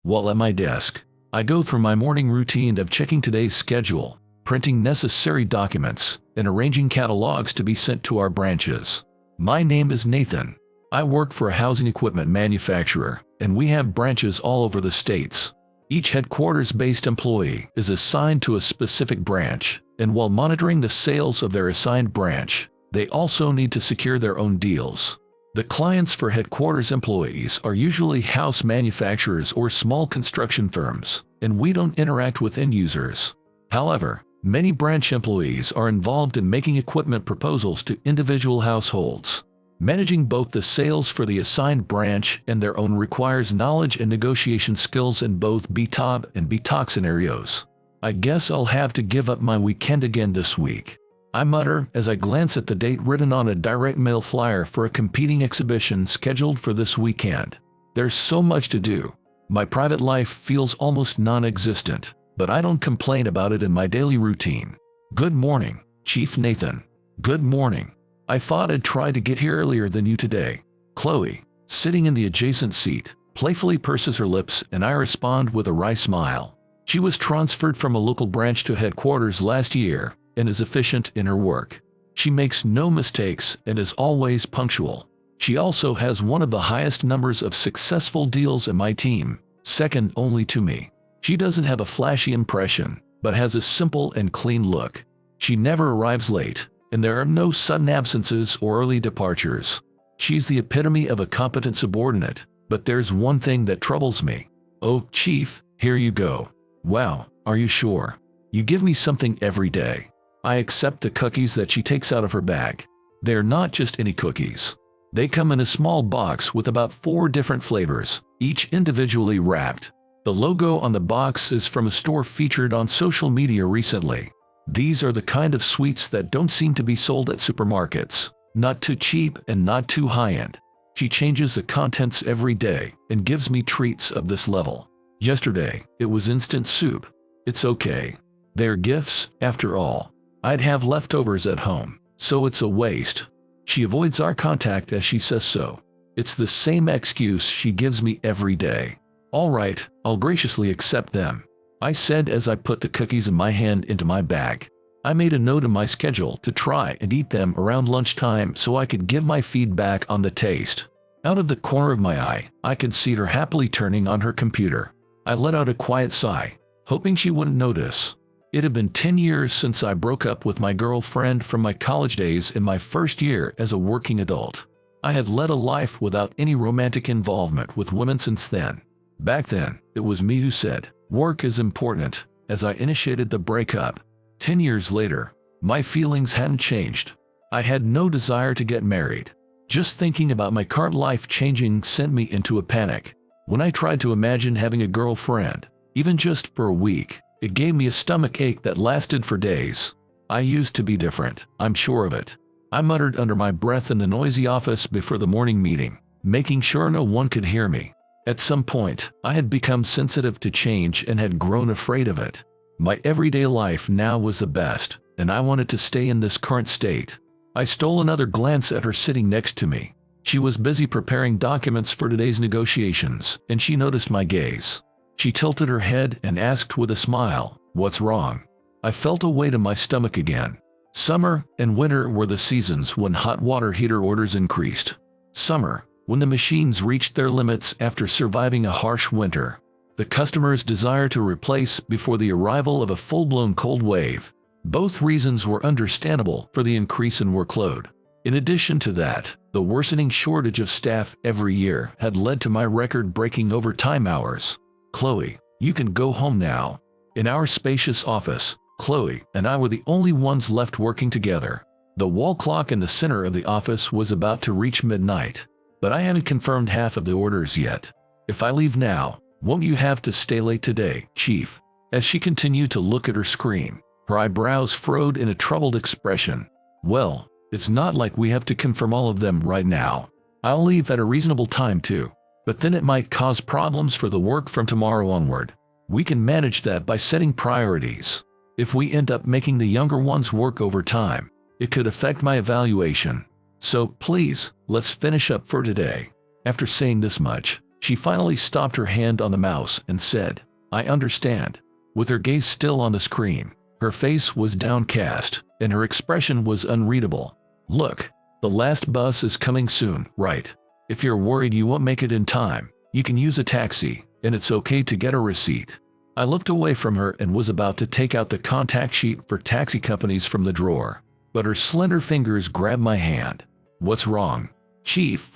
While at my desk, I go through my morning routine of checking today's schedule, printing necessary documents, and arranging catalogs to be sent to our branches. My name is Nathan. I work for a housing equipment manufacturer, and we have branches all over the states. Each headquarters-based employee is assigned to a specific branch, and while monitoring the sales of their assigned branch, they also need to secure their own deals. The clients for headquarters employees are usually house manufacturers or small construction firms, and we don't interact with end users. However, many branch employees are involved in making equipment proposals to individual households. Managing both the sales for the assigned branch and their own requires knowledge and negotiation skills in both BTOB and BTOC scenarios. I guess I'll have to give up my weekend again this week, I mutter as I glance at the date written on a direct mail flyer for a competing exhibition scheduled for this weekend. There's so much to do. My private life feels almost non-existent, but I don't complain about it in my daily routine. Good morning, Chief Nathan. Good morning. I thought I'd try to get here earlier than you today. Chloe, sitting in the adjacent seat, playfully purses her lips, and I respond with a wry smile. She was transferred from a local branch to headquarters last year and is efficient in her work. She makes no mistakes and is always punctual. She also has one of the highest numbers of successful deals in my team, second only to me. She doesn't have a flashy impression, but has a simple and clean look. She never arrives late, and there are no sudden absences or early departures. She's the epitome of a competent subordinate, but there's one thing that troubles me. Oh, Chief, here you go. Wow, are you sure? You give me something every day. I accept the cookies that she takes out of her bag. They're not just any cookies. They come in a small box with about 4 different flavors, each individually wrapped. The logo on the box is from a store featured on social media recently. These are the kind of sweets that don't seem to be sold at supermarkets. Not too cheap and not too high-end. She changes the contents every day and gives me treats of this level. Yesterday, it was instant soup. It's okay. They're gifts, after all. I'd have leftovers at home, so it's a waste. She avoids eye contact as she says so. It's the same excuse she gives me every day. All right, I'll graciously accept them, I said as I put the cookies in my hand into my bag. I made a note in my schedule to try and eat them around lunchtime so I could give my feedback on the taste. Out of the corner of my eye, I could see her happily turning on her computer. I let out a quiet sigh, hoping she wouldn't notice. It had been 10 years since I broke up with my girlfriend from my college days in my first year as a working adult. I had led a life without any romantic involvement with women since then. Back then, it was me who said, "Work is important," as I initiated the breakup. 10 years later, my feelings hadn't changed. I had no desire to get married. Just thinking about my current life changing sent me into a panic. When I tried to imagine having a girlfriend, even just for a week, it gave me a stomach ache that lasted for days. I used to be different, I'm sure of it. I muttered under my breath in the noisy office before the morning meeting, making sure no one could hear me. At some point, I had become sensitive to change and had grown afraid of it. My everyday life now was the best, and I wanted to stay in this current state. I stole another glance at her sitting next to me. She was busy preparing documents for today's negotiations, and she noticed my gaze. She tilted her head and asked with a smile, "What's wrong?" I felt a weight in my stomach again. Summer and winter were the seasons when hot water heater orders increased. Summer, when the machines reached their limits after surviving a harsh winter. The customer's desire to replace before the arrival of a full-blown cold wave. Both reasons were understandable for the increase in workload. In addition to that, the worsening shortage of staff every year had led to my record-breaking overtime hours. "Chloe, you can go home now." In our spacious office, Chloe and I were the only ones left working together. The wall clock in the center of the office was about to reach midnight, but I hadn't confirmed half of the orders yet. "If I leave now, won't you have to stay late today, Chief?" As she continued to look at her screen, her eyebrows furrowed in a troubled expression. "Well, it's not like we have to confirm all of them right now. I'll leave at a reasonable time too. But then it might cause problems for the work from tomorrow onward. We can manage that by setting priorities. If we end up making the younger ones work overtime, it could affect my evaluation. So please, let's finish up for today." After saying this much, She finally stopped her hand on the mouse and said, "I understand." With her gaze still on the screen, her face was downcast, and her expression was unreadable. "Look, the last bus is coming soon, right? If you're worried you won't make it in time, you can use a taxi, and it's okay to get a receipt." I looked away from her and was about to take out the contact sheet for taxi companies from the drawer, but her slender fingers grabbed my hand. "What's wrong, Chief?"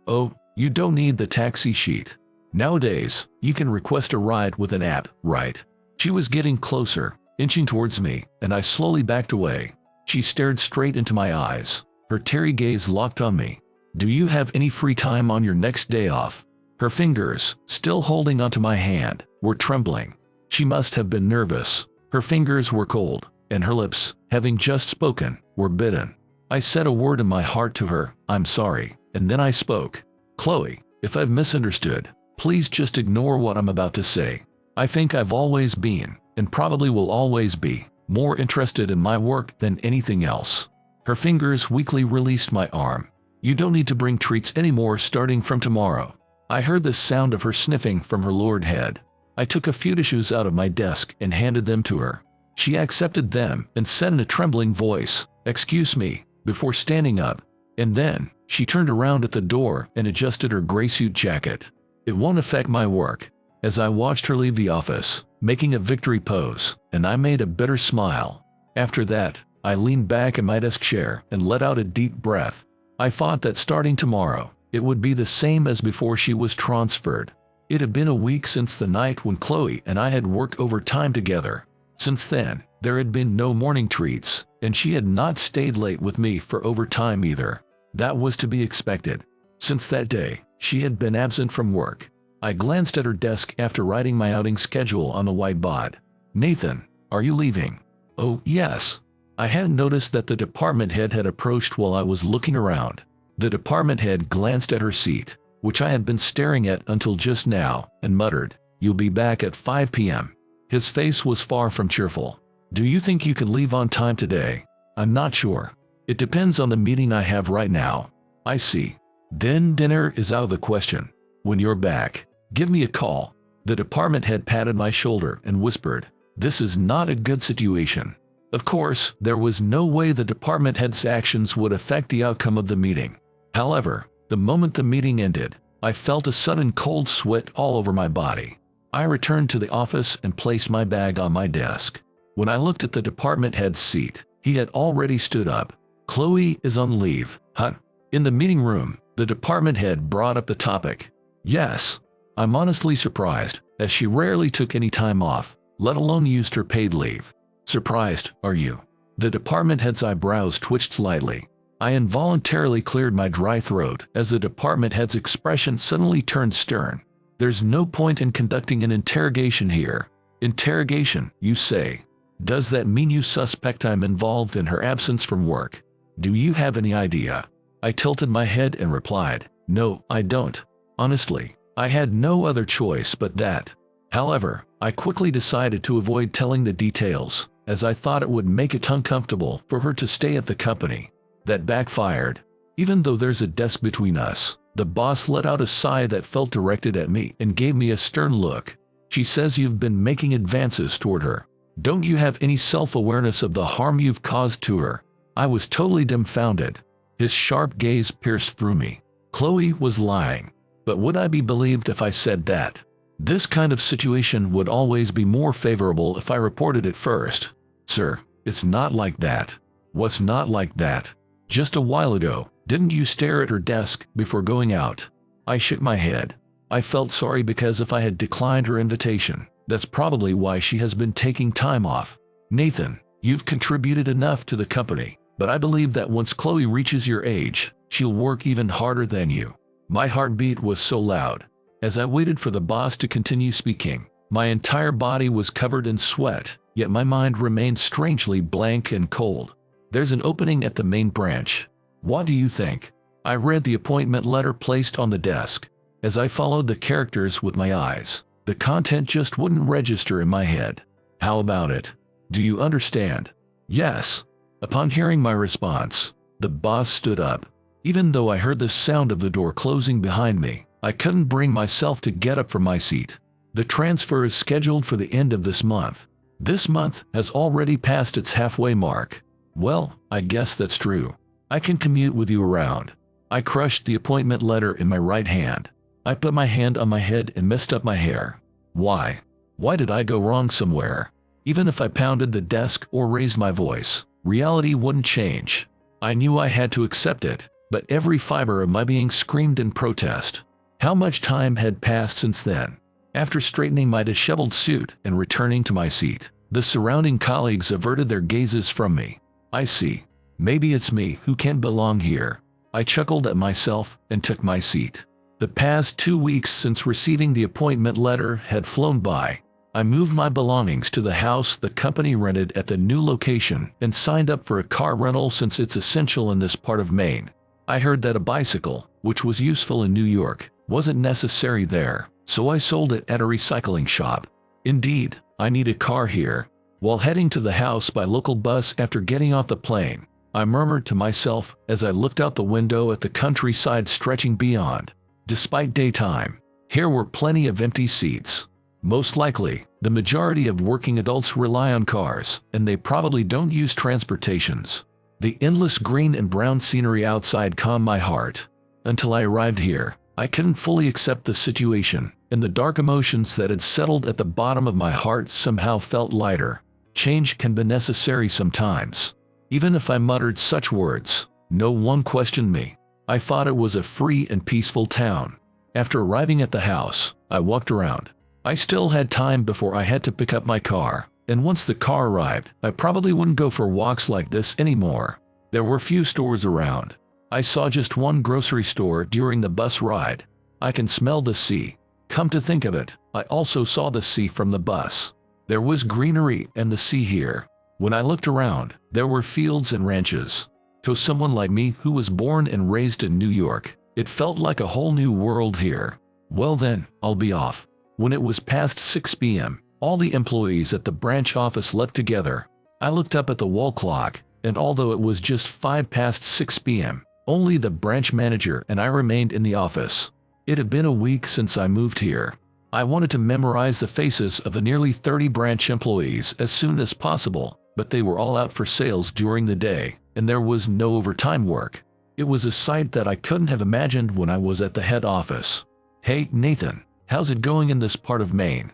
"Oh, you don't need the taxi sheet. Nowadays, you can request a ride with an app, right?" She was getting closer, inching towards me, and I slowly backed away. She stared straight into my eyes, her teary gaze locked on me. "Do you have any free time on your next day off?" Her fingers, still holding onto my hand, were trembling. She must have been nervous. Her fingers were cold, and her lips, having just spoken, were bitten. I said a word in my heart to her, "I'm sorry," and then I spoke. "Chloe, if I've misunderstood, please just ignore what I'm about to say. I think I've always been, and probably will always be, more interested in my work than anything else." Her fingers weakly released my arm. "You don't need to bring treats anymore starting from tomorrow." I heard the sound of her sniffing from her lowered head. I took a few tissues out of my desk and handed them to her. She accepted them and said in a trembling voice, "Excuse me," before standing up. And then, she turned around at the door and adjusted her gray suit jacket. "It won't affect my work." As I watched her leave the office, making a victory pose, and I made a bitter smile. After that, I leaned back in my desk chair and let out a deep breath. I thought that starting tomorrow, it would be the same as before she was transferred. It had been a week since the night when Chloe and I had worked overtime together. Since then, there had been no morning treats, and she had not stayed late with me for overtime either. That was to be expected. Since that day, she had been absent from work. I glanced at her desk after writing my outing schedule on the whiteboard. "Nathan, are you leaving?" "Oh, yes." I hadn't noticed that the department head had approached while I was looking around. The department head glanced at her seat, which I had been staring at until just now, and muttered, "You'll be back at 5 p.m. His face was far from cheerful. "Do you think you can leave on time today?" "I'm not sure. It depends on the meeting I have right now." "I see. Then dinner is out of the question. When you're back, give me a call." The department head patted my shoulder and whispered, "This is not a good situation." Of course, there was no way the department head's actions would affect the outcome of the meeting. However, the moment the meeting ended, I felt a sudden cold sweat all over my body. I returned to the office and placed my bag on my desk. When I looked at the department head's seat, he had already stood up. "Chloe is on leave, huh?" In the meeting room, the department head brought up the topic. "Yes." I'm honestly surprised, as she rarely took any time off, let alone used her paid leave. "Surprised, are you?" The department head's eyebrows twitched slightly. I involuntarily cleared my dry throat as the department head's expression suddenly turned stern. "There's no point in conducting an interrogation here." "Interrogation, you say? Does that mean you suspect I'm involved in her absence from work? Do you have any idea?" I tilted my head and replied, "No, I don't. Honestly, I had no other choice but that." However, I quickly decided to avoid telling the details, as I thought it would make it uncomfortable for her to stay at the company. That backfired. Even though there's a desk between us, the boss let out a sigh that felt directed at me and gave me a stern look. "She says you've been making advances toward her. Don't you have any self-awareness of the harm you've caused to her?" I was totally dumbfounded. His sharp gaze pierced through me. Chloe was lying. But would I be believed if I said that? This kind of situation would always be more favorable if I reported it first. "Sir, it's not like that." "What's not like that?" "Just a while ago, didn't you stare at her desk before going out?" I shook my head. I felt sorry because if I had declined her invitation, that's probably why she has been taking time off. "Nathan, you've contributed enough to the company, but I believe that once Chloe reaches your age, she'll work even harder than you." My heartbeat was so loud. As I waited for the boss to continue speaking, my entire body was covered in sweat, yet my mind remained strangely blank and cold. "There's an opening at the main branch. What do you think?" I read the appointment letter placed on the desk. As I followed the characters with my eyes, the content just wouldn't register in my head. "How about it? Do you understand?" "Yes." Upon hearing my response, the boss stood up. Even though I heard the sound of the door closing behind me, I couldn't bring myself to get up from my seat. The transfer is scheduled for the end of this month. This month has already passed its halfway mark. Well, I guess that's true. I can commute with you around. I crushed the appointment letter in my right hand. I put my hand on my head and messed up my hair. Why? Why did I go wrong somewhere? Even if I pounded the desk or raised my voice, reality wouldn't change. I knew I had to accept it, but every fiber of my being screamed in protest. How much time had passed since then? After straightening my disheveled suit and returning to my seat, the surrounding colleagues averted their gazes from me. I see. Maybe it's me who can't belong here. I chuckled at myself and took my seat. The past 2 weeks since receiving the appointment letter had flown by. I moved my belongings to the house the company rented at the new location and signed up for a car rental since it's essential in this part of Maine. I heard that a bicycle, which was useful in New York, wasn't necessary there, so I sold it at a recycling shop. Indeed, I need a car here. While heading to the house by local bus after getting off the plane, I murmured to myself as I looked out the window at the countryside stretching beyond. Despite daytime, here were plenty of empty seats. Most likely, the majority of working adults rely on cars, and they probably don't use transportations. The endless green and brown scenery outside calmed my heart. Until I arrived here, I couldn't fully accept the situation, and the dark emotions that had settled at the bottom of my heart somehow felt lighter. Change can be necessary sometimes. Even if I muttered such words, no one questioned me. I thought it was a free and peaceful town. After arriving at the house, I walked around. I still had time before I had to pick up my car, and once the car arrived, I probably wouldn't go for walks like this anymore. There were few stores around. I saw just one grocery store during the bus ride. I can smell the sea. Come to think of it, I also saw the sea from the bus. There was greenery and the sea here. When I looked around, there were fields and ranches. To someone like me who was born and raised in New York, it felt like a whole new world here. Well then, I'll be off. When it was past 6 p.m., all the employees at the branch office left together. I looked up at the wall clock, and although it was just 5 past 6 p.m., only the branch manager and I remained in the office. It had been a week since I moved here. I wanted to memorize the faces of the nearly 30 branch employees as soon as possible, but they were all out for sales during the day, and there was no overtime work. It was a sight that I couldn't have imagined when I was at the head office. "Hey, Nathan, how's it going in this part of Maine?"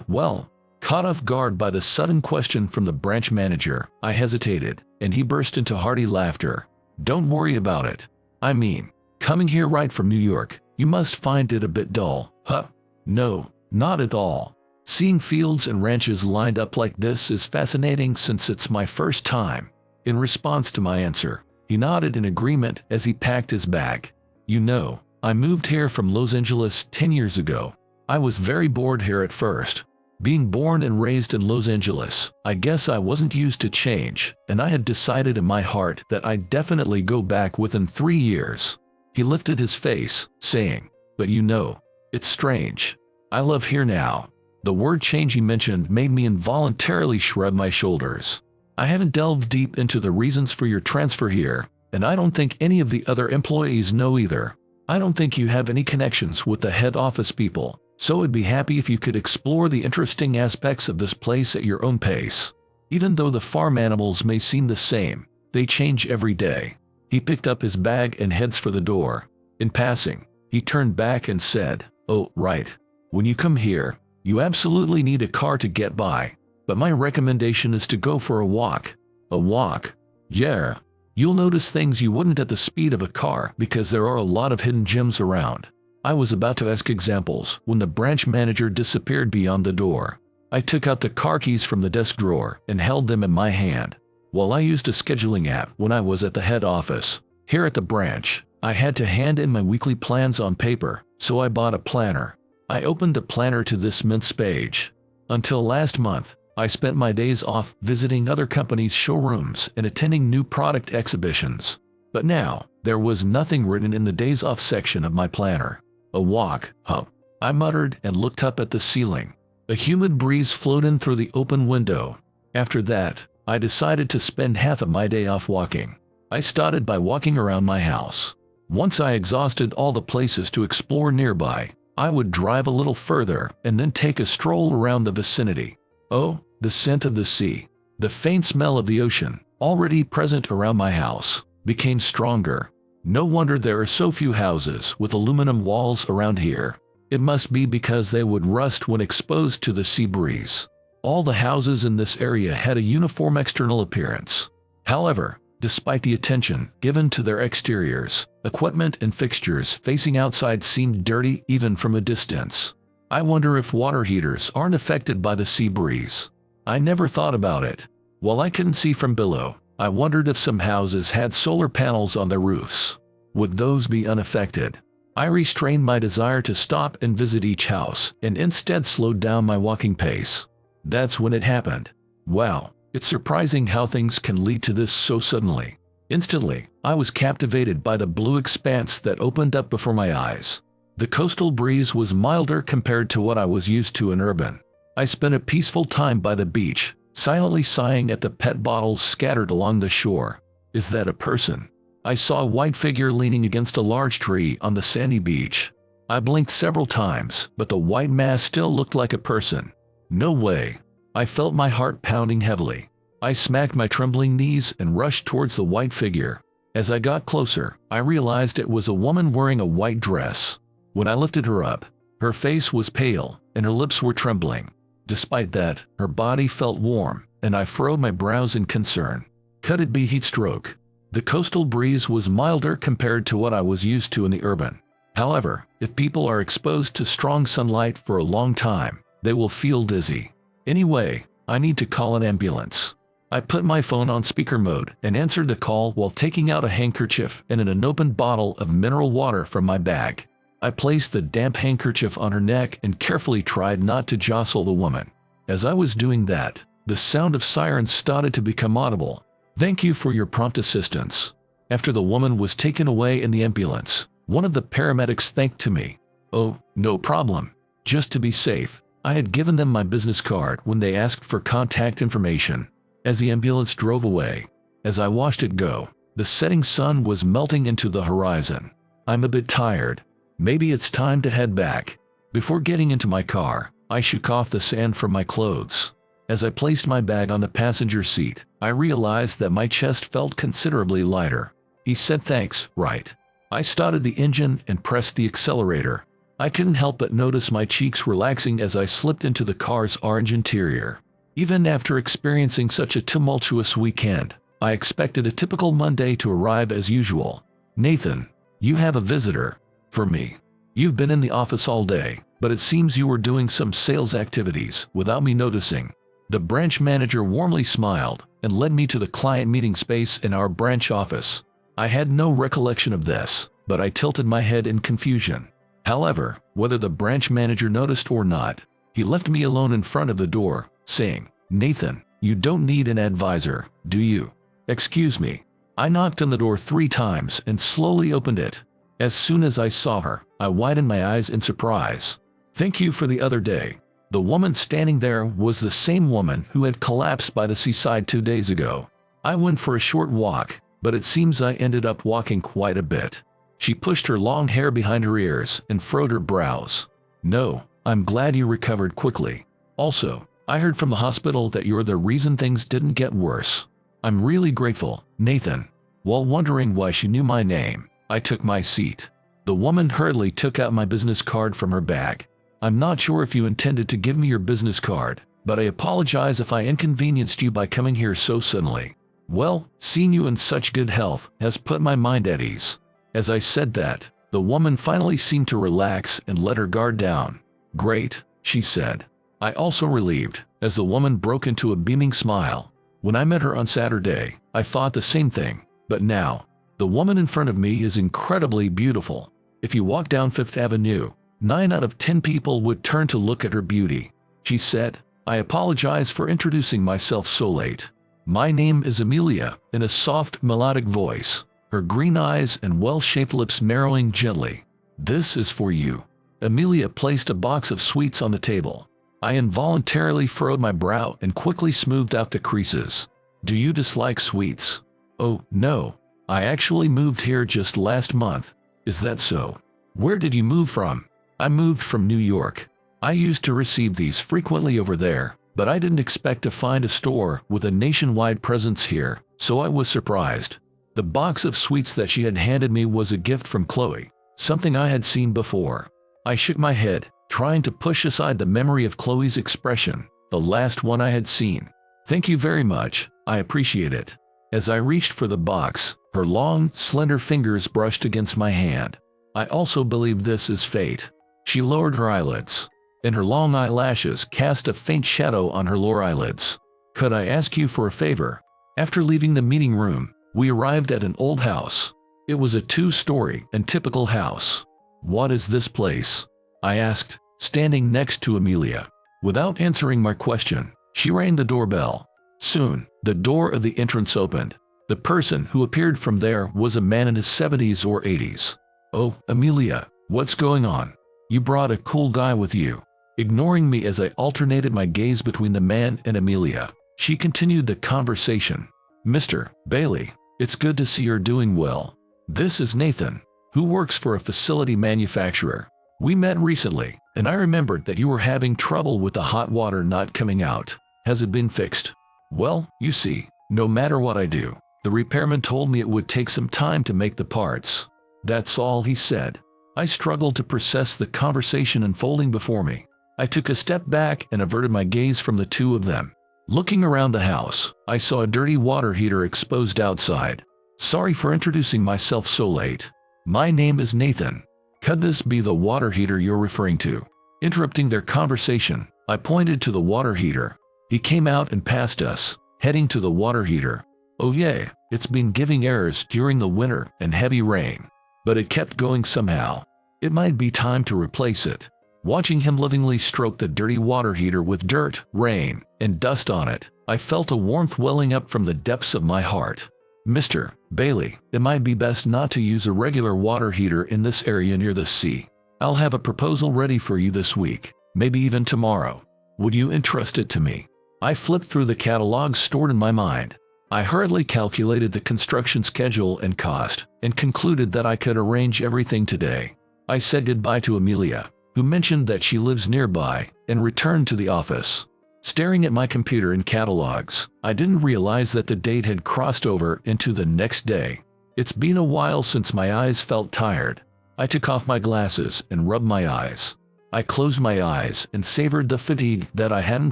Well, caught off guard by the sudden question from the branch manager, I hesitated, and he burst into hearty laughter. "Don't worry about it. I mean, coming here right from New York, you must find it a bit dull, huh?" "No, not at all. Seeing fields and ranches lined up like this is fascinating since it's my first time." In response to my answer, he nodded in agreement as he packed his bag. "You know, I moved here from Los Angeles 10 years ago. I was very bored here at first. Being born and raised in Los Angeles, I guess I wasn't used to change, and I had decided in my heart that I'd definitely go back within 3 years." He lifted his face, saying, "But you know, it's strange. I love here now." The word change he mentioned made me involuntarily shrug my shoulders. "I haven't delved deep into the reasons for your transfer here, and I don't think any of the other employees know either. I don't think you have any connections with the head office people, so I'd be happy if you could explore the interesting aspects of this place at your own pace. Even though the farm animals may seem the same, they change every day." He picked up his bag and heads for the door. In passing, he turned back and said, "Oh, right. When you come here, you absolutely need a car to get by, but my recommendation is to go for a walk." "A walk?" "Yeah. You'll notice things you wouldn't at the speed of a car because there are a lot of hidden gems around." I was about to ask examples when the branch manager disappeared beyond the door. I took out the car keys from the desk drawer and held them in my hand. While I used a scheduling app when I was at the head office, here at the branch, I had to hand in my weekly plans on paper, so I bought a planner. I opened the planner to this mince page. Until last month, I spent my days off visiting other companies' showrooms and attending new product exhibitions. But now, there was nothing written in the days off section of my planner. "A walk, huh?" I muttered and looked up at the ceiling. A humid breeze flowed in through the open window. After that, I decided to spend half of my day off walking. I started by walking around my house. Once I exhausted all the places to explore nearby, I would drive a little further and then take a stroll around the vicinity. Oh, the scent of the sea, the faint smell of the ocean, already present around my house, became stronger. No wonder there are so few houses with aluminum walls around here. It must be because they would rust when exposed to the sea breeze. All the houses in this area had a uniform external appearance. However, despite the attention given to their exteriors, equipment and fixtures facing outside seemed dirty even from a distance. I wonder if water heaters aren't affected by the sea breeze. I never thought about it. While I couldn't see from below, I wondered if some houses had solar panels on their roofs. Would those be unaffected? I restrained my desire to stop and visit each house and instead slowed down my walking pace. That's when it happened. Wow, it's surprising how things can lead to this so suddenly. Instantly, I was captivated by the blue expanse that opened up before my eyes. The coastal breeze was milder compared to what I was used to in urban. I spent a peaceful time by the beach, silently sighing at the pet bottles scattered along the shore. Is that a person? I saw a white figure leaning against a large tree on the sandy beach. I blinked several times, but the white mass still looked like a person. No way. I felt my heart pounding heavily. I smacked my trembling knees and rushed towards the white figure. As I got closer, I realized it was a woman wearing a white dress. When I lifted her up, her face was pale and her lips were trembling. Despite that, her body felt warm, and I furrowed my brows in concern. Could it be heat stroke? The coastal breeze was milder compared to what I was used to in the urban. However, if people are exposed to strong sunlight for a long time, they will feel dizzy. Anyway, I need to call an ambulance. I put my phone on speaker mode and answered the call while taking out a handkerchief and an unopened bottle of mineral water from my bag. I placed the damp handkerchief on her neck and carefully tried not to jostle the woman. As I was doing that, the sound of sirens started to become audible. Thank you for your prompt assistance. After the woman was taken away in the ambulance, one of the paramedics thanked me. Oh, no problem. Just to be safe, I had given them my business card when they asked for contact information. As the ambulance drove away, as I watched it go, the setting sun was melting into the horizon. I'm a bit tired. Maybe it's time to head back. Before getting into my car, I shook off the sand from my clothes. As I placed my bag on the passenger seat, I realized that my chest felt considerably lighter. He said thanks, right? I started the engine and pressed the accelerator. I couldn't help but notice my cheeks relaxing as I slipped into the car's orange interior. Even after experiencing such a tumultuous weekend, I expected a typical Monday to arrive as usual. Nathan, you have a visitor. For me. You've been in the office all day, but it seems you were doing some sales activities without me noticing. The branch manager warmly smiled and led me to the client meeting space in our branch office. I had no recollection of this, but I tilted my head in confusion. However, whether the branch manager noticed or not, he left me alone in front of the door, saying, Nathan, you don't need an advisor, do you? Excuse me. I knocked on the door 3 times and slowly opened it. As soon as I saw her, I widened my eyes in surprise. Thank you for the other day. The woman standing there was the same woman who had collapsed by the seaside 2 days ago. I went for a short walk, but it seems I ended up walking quite a bit. She pushed her long hair behind her ears and furrowed her brows. No, I'm glad you recovered quickly. Also, I heard from the hospital that you're the reason things didn't get worse. I'm really grateful, Nathan. While wondering why she knew my name, I took my seat. The woman hurriedly took out my business card from her bag. I'm not sure if you intended to give me your business card, but I apologize if I inconvenienced you by coming here so suddenly. Well, seeing you in such good health has put my mind at ease. As I said that, the woman finally seemed to relax and let her guard down. Great, she said. I also relieved, as the woman broke into a beaming smile. When I met her on Saturday, I thought the same thing, but now, the woman in front of me is incredibly beautiful. If you walk down 5th Avenue, 9 out of 10 people would turn to look at her beauty. She said, I apologize for introducing myself so late. My name is Amelia, in a soft, melodic voice, her green eyes and well-shaped lips narrowing gently. This is for you. Amelia placed a box of sweets on the table. I involuntarily furrowed my brow and quickly smoothed out the creases. Do you dislike sweets? Oh, no. I actually moved here just last month, Is that so? Where did you move from? I moved from New York. I used to receive these frequently over there, but I didn't expect to find a store with a nationwide presence here, so I was surprised. The box of sweets that she had handed me was a gift from Chloe, something I had seen before. I shook my head, trying to push aside the memory of Chloe's expression, the last one I had seen. Thank you very much, I appreciate it. As I reached for the box, her long, slender fingers brushed against my hand. I also believe this is fate. She lowered her eyelids, and her long eyelashes cast a faint shadow on her lower eyelids. Could I ask you for a favor? After leaving the meeting room, we arrived at an old house. It was a 2-story and typical house. What is this place? I asked, standing next to Amelia. Without answering my question, she rang the doorbell. Soon, the door of the entrance opened. The person who appeared from there was a man in his 70s or 80s. Oh, Amelia, what's going on? You brought a cool guy with you. Ignoring me as I alternated my gaze between the man and Amelia, she continued the conversation. Mr. Bailey, it's good to see you're doing well. This is Nathan, who works for a facility manufacturer. We met recently, and I remembered that you were having trouble with the hot water not coming out. Has it been fixed? Well, you see, no matter what I do, the repairman told me it would take some time to make the parts. That's all he said. I struggled to process the conversation unfolding before me. I took a step back and averted my gaze from the two of them. Looking around the house, I saw a dirty water heater exposed outside. Sorry for introducing myself so late. My name is Nathan. Could this be the water heater you're referring to? Interrupting their conversation, I pointed to the water heater. He came out and passed us, heading to the water heater. Oh yeah, it's been giving errors during the winter and heavy rain. But it kept going somehow. It might be time to replace it. Watching him lovingly stroke the dirty water heater with dirt, rain, and dust on it, I felt a warmth welling up from the depths of my heart. Mr. Bailey, it might be best not to use a regular water heater in this area near the sea. I'll have a proposal ready for you this week, maybe even tomorrow. Would you entrust it to me? I flipped through the catalogs stored in my mind. I hurriedly calculated the construction schedule and cost, and concluded that I could arrange everything today. I said goodbye to Amelia, who mentioned that she lives nearby, and returned to the office. Staring at my computer and catalogs, I didn't realize that the date had crossed over into the next day. It's been a while since my eyes felt tired. I took off my glasses and rubbed my eyes. I closed my eyes and savored the fatigue that I hadn't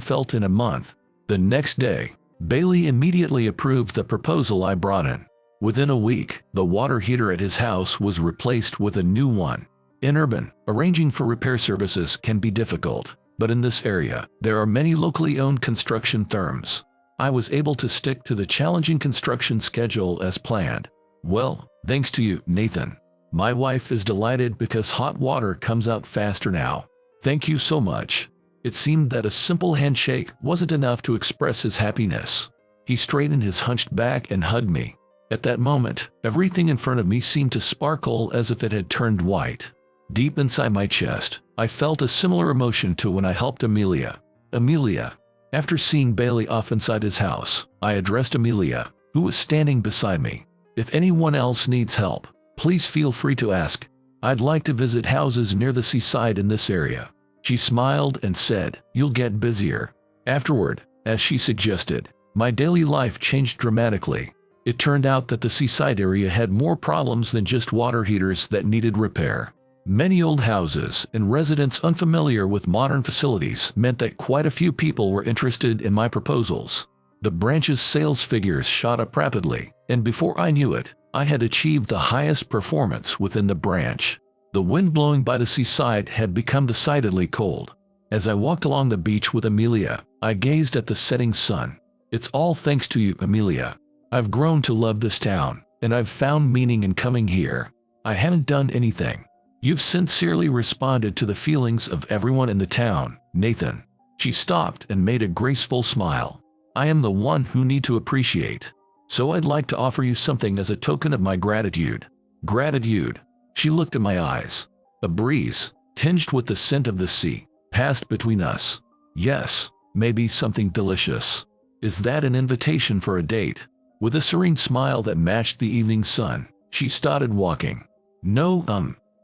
felt in a month. The next day, Bailey immediately approved the proposal I brought in. Within a week, the water heater at his house was replaced with a new one. In urban, arranging for repair services can be difficult, but in this area, there are many locally owned construction firms. I was able to stick to the challenging construction schedule as planned. Well, thanks to you, Nathan. My wife is delighted because hot water comes out faster now. Thank you so much. It seemed that a simple handshake wasn't enough to express his happiness. He straightened his hunched back and hugged me. At that moment, everything in front of me seemed to sparkle as if it had turned white. Deep inside my chest, I felt a similar emotion to when I helped Amelia. Amelia. After seeing Bailey off inside his house, I addressed Amelia, who was standing beside me. If anyone else needs help, please feel free to ask. I'd like to visit houses near the seaside in this area. She smiled and said, "You'll get busier." Afterward, as she suggested, my daily life changed dramatically. It turned out that the seaside area had more problems than just water heaters that needed repair. Many old houses and residents unfamiliar with modern facilities meant that quite a few people were interested in my proposals. The branch's sales figures shot up rapidly, and before I knew it, I had achieved the highest performance within the branch. The wind blowing by the seaside had become decidedly cold. As I walked along the beach with Amelia, I gazed at the setting sun. It's all thanks to you, Amelia. I've grown to love this town, and I've found meaning in coming here. I haven't done anything. You've sincerely responded to the feelings of everyone in the town, Nathan. She stopped and made a graceful smile. I am the one who need to appreciate. So I'd like to offer you something as a token of my gratitude. Gratitude. She looked at my eyes. A breeze, tinged with the scent of the sea, passed between us. Yes, maybe something delicious. Is that an invitation for a date? With a serene smile that matched the evening sun, she started walking. No,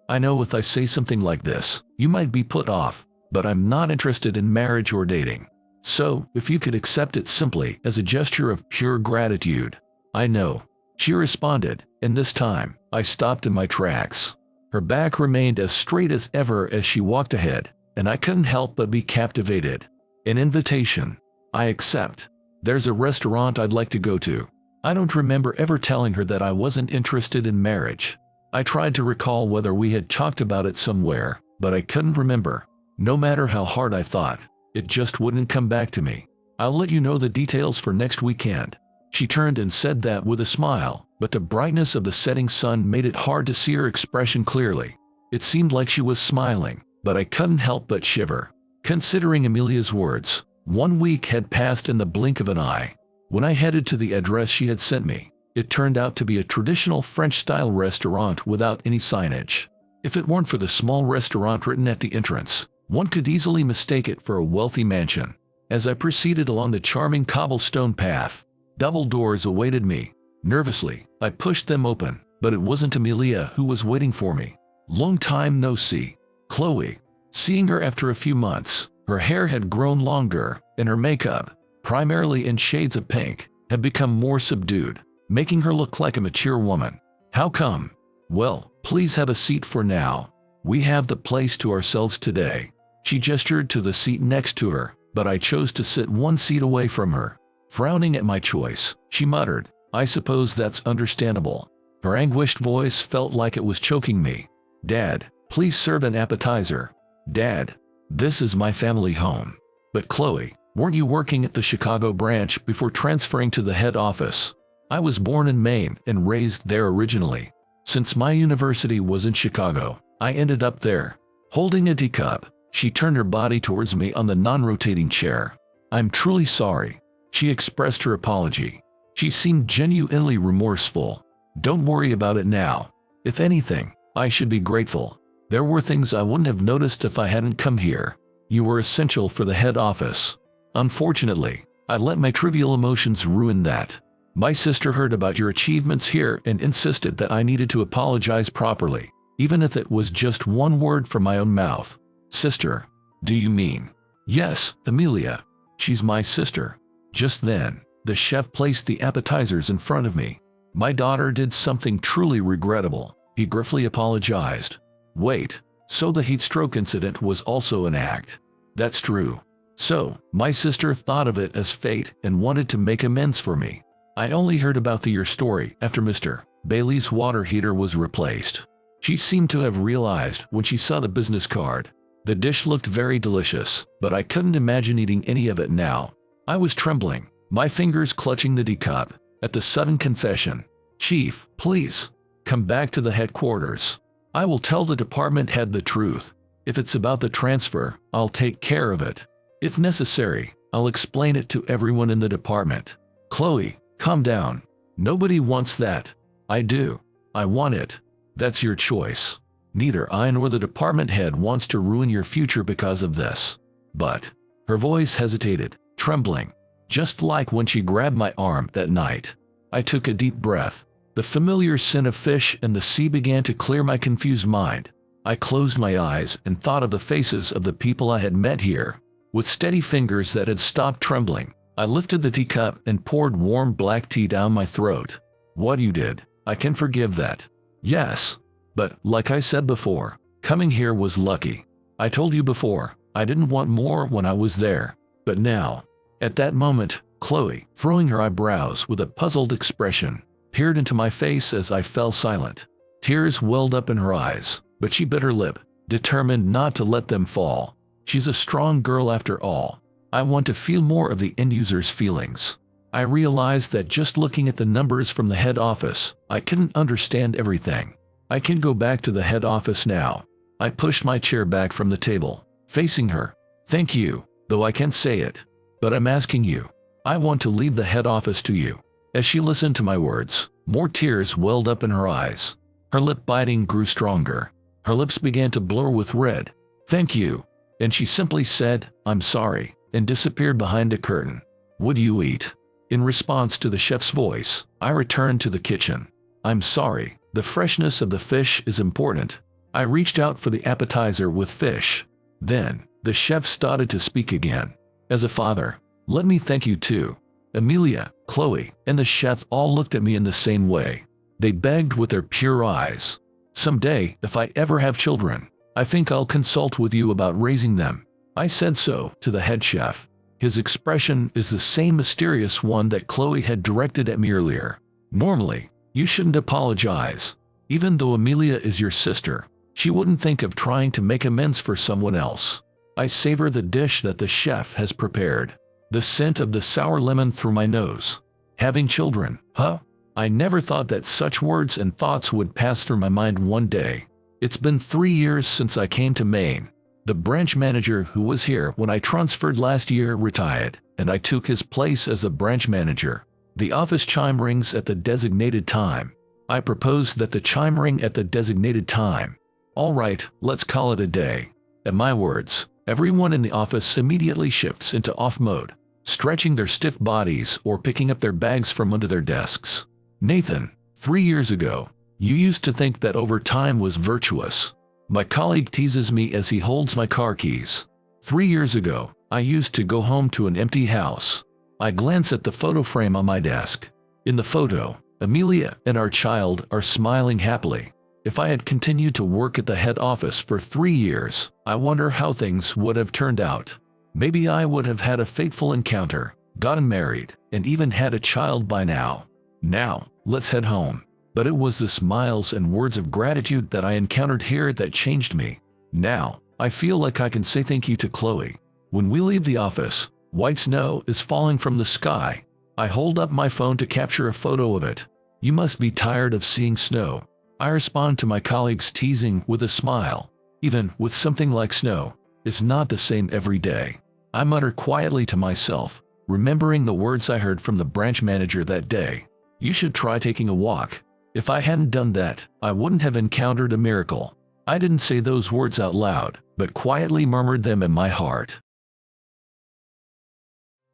I know if I say something like this, you might be put off, but I'm not interested in marriage or dating. So, if you could accept it simply as a gesture of pure gratitude. I know, she responded, and this time, I stopped in my tracks. Her back remained as straight as ever as she walked ahead, and I couldn't help but be captivated. An invitation. I accept. There's a restaurant I'd like to go to. I don't remember ever telling her that I wasn't interested in marriage. I tried to recall whether we had talked about it somewhere, but I couldn't remember. No matter how hard I thought, it just wouldn't come back to me. I'll let you know the details for next weekend. She turned and said that with a smile, but the brightness of the setting sun made it hard to see her expression clearly. It seemed like she was smiling, but I couldn't help but shiver. Considering Amelia's words, 1 week had passed in the blink of an eye. When I headed to the address she had sent me, it turned out to be a traditional French-style restaurant without any signage. If it weren't for the small restaurant written at the entrance, one could easily mistake it for a wealthy mansion. As I proceeded along the charming cobblestone path, double doors awaited me. Nervously, I pushed them open, but it wasn't Amelia who was waiting for me. Long time no see. Chloe. Seeing her after a few months, her hair had grown longer, and her makeup, primarily in shades of pink, had become more subdued, making her look like a mature woman. How come? Well, please have a seat for now. We have the place to ourselves today. She gestured to the seat next to her, but I chose to sit 1 seat away from her. Frowning at my choice, she muttered, I suppose that's understandable. Her anguished voice felt like it was choking me. Dad, please serve an appetizer. Dad, this is my family home. But Chloe, weren't you working at the Chicago branch before transferring to the head office? I was born in Maine and raised there originally. Since my university was in Chicago, I ended up there. Holding a teacup, she turned her body towards me on the non-rotating chair. I'm truly sorry. She expressed her apology. She seemed genuinely remorseful. Don't worry about it now. If anything, I should be grateful. There were things I wouldn't have noticed if I hadn't come here. You were essential for the head office. Unfortunately, I let my trivial emotions ruin that. My sister heard about your achievements here and insisted that I needed to apologize properly, even if it was just one word from my own mouth. Sister? Do you mean? Yes, Amelia. She's my sister. Just then, the chef placed the appetizers in front of me. My daughter did something truly regrettable. He gruffly apologized. Wait, so the heat stroke incident was also an act? That's true. So, my sister thought of it as fate and wanted to make amends for me. I only heard about your story after Mr. Bailey's water heater was replaced. She seemed to have realized when she saw the business card. The dish looked very delicious, but I couldn't imagine eating any of it now. I was trembling, my fingers clutching the teacup, at the sudden confession. Chief, please, come back to the headquarters. I will tell the department head the truth. If it's about the transfer, I'll take care of it. If necessary, I'll explain it to everyone in the department. Chloe, calm down. Nobody wants that. I do. I want it. That's your choice. Neither I nor the department head wants to ruin your future because of this. But, her voice hesitated, trembling, just like when she grabbed my arm that night. I took a deep breath. The familiar scent of fish and the sea began to clear my confused mind. I closed my eyes and thought of the faces of the people I had met here. With steady fingers that had stopped trembling, I lifted the teacup and poured warm black tea down my throat. What you did, I can forgive that. Yes. But, like I said before, coming here was lucky. I told you before, I didn't want more when I was there. But now, at that moment, Chloe, furrowing her eyebrows with a puzzled expression, peered into my face as I fell silent. Tears welled up in her eyes, but she bit her lip, determined not to let them fall. She's a strong girl after all. I want to feel more of the end user's feelings. I realized that just looking at the numbers from the head office, I couldn't understand everything. I can go back to the head office now. I pushed my chair back from the table, facing her. Thank you, though I can't say it. But I'm asking you. I want to leave the head office to you. As she listened to my words, more tears welled up in her eyes. Her lip biting grew stronger. Her lips began to blur with red. Thank you. And she simply said, I'm sorry, and disappeared behind a curtain. Would you eat? In response to the chef's voice, I returned to the kitchen. I'm sorry, The freshness of the fish is important. I reached out for the appetizer with fish. Then, the chef started to speak again. As a father, let me thank you too. Amelia, Chloe, and the chef all looked at me in the same way. They begged with their pure eyes. Someday, if I ever have children, I think I'll consult with you about raising them. I said so to the head chef. His expression is the same mysterious one that Chloe had directed at me earlier. Normally, you shouldn't apologize. Even though Amelia is your sister, she wouldn't think of trying to make amends for someone else. I savor the dish that the chef has prepared. The scent of the sour lemon through my nose. Having children, huh? I never thought that such words and thoughts would pass through my mind one day. It's been 3 years since I came to Maine. The branch manager who was here when I transferred last year retired, and I took his place as a branch manager. The office chime rings at the designated time. I propose that the chime ring at the designated time. All right, let's call it a day. At my words, everyone in the office immediately shifts into off mode, stretching their stiff bodies or picking up their bags from under their desks. Nathan, 3 years ago, you used to think that overtime was virtuous. My colleague teases me as he holds my car keys. 3 years ago, I used to go home to an empty house. I glance at the photo frame on my desk. In the photo, Amelia and our child are smiling happily. If I had continued to work at the head office for 3 years, I wonder how things would have turned out. Maybe I would have had a fateful encounter, gotten married, and even had a child by now. Now, let's head home. But it was the smiles and words of gratitude that I encountered here that changed me. Now, I feel like I can say thank you to Chloe. When we leave the office, white snow is falling from the sky. I hold up my phone to capture a photo of it. You must be tired of seeing snow. I respond to my colleague's teasing with a smile. Even with something like snow, it's not the same every day. I mutter quietly to myself, remembering the words I heard from the branch manager that day. You should try taking a walk. If I hadn't done that, I wouldn't have encountered a miracle. I didn't say those words out loud, but quietly murmured them in my heart.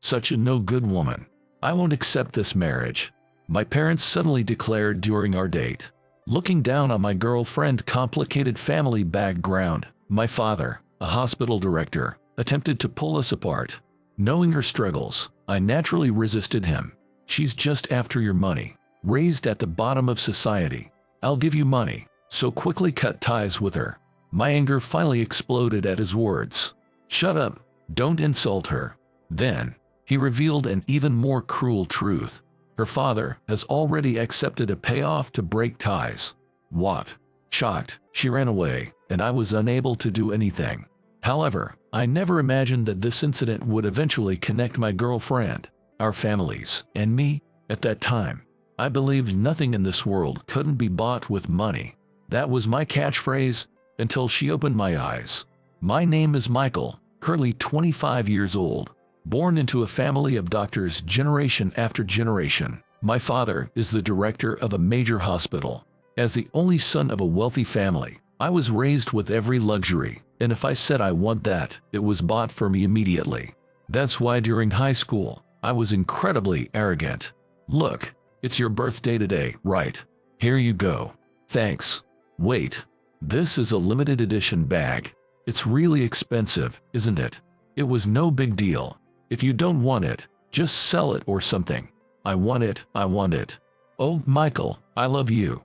Such a no-good woman. I won't accept this marriage. My parents suddenly declared during our date. Looking down on my girlfriend's complicated family background, my father, a hospital director, attempted to pull us apart. Knowing her struggles, I naturally resisted him. She's just after your money. Raised at the bottom of society. I'll give you money, so quickly cut ties with her. My anger finally exploded at his words. Shut up, don't insult her. Then, he revealed an even more cruel truth. Her father has already accepted a payoff to break ties. What? Shocked, she ran away, and I was unable to do anything. However, I never imagined that this incident would eventually connect my girlfriend, our families, and me. At that time, I believed nothing in this world couldn't be bought with money. That was my catchphrase, until she opened my eyes. My name is Michael, currently 25 years old. Born into a family of doctors generation after generation, my father is the director of a major hospital. As the only son of a wealthy family, I was raised with every luxury, and if I said I want that, it was bought for me immediately. That's why during high school, I was incredibly arrogant. Look, it's your birthday today, right? Here you go. Thanks. Wait. This is a limited edition bag. It's really expensive, isn't it? It was no big deal. If you don't want it, just sell it or something. I want it, I want it. Oh, Michael, I love you.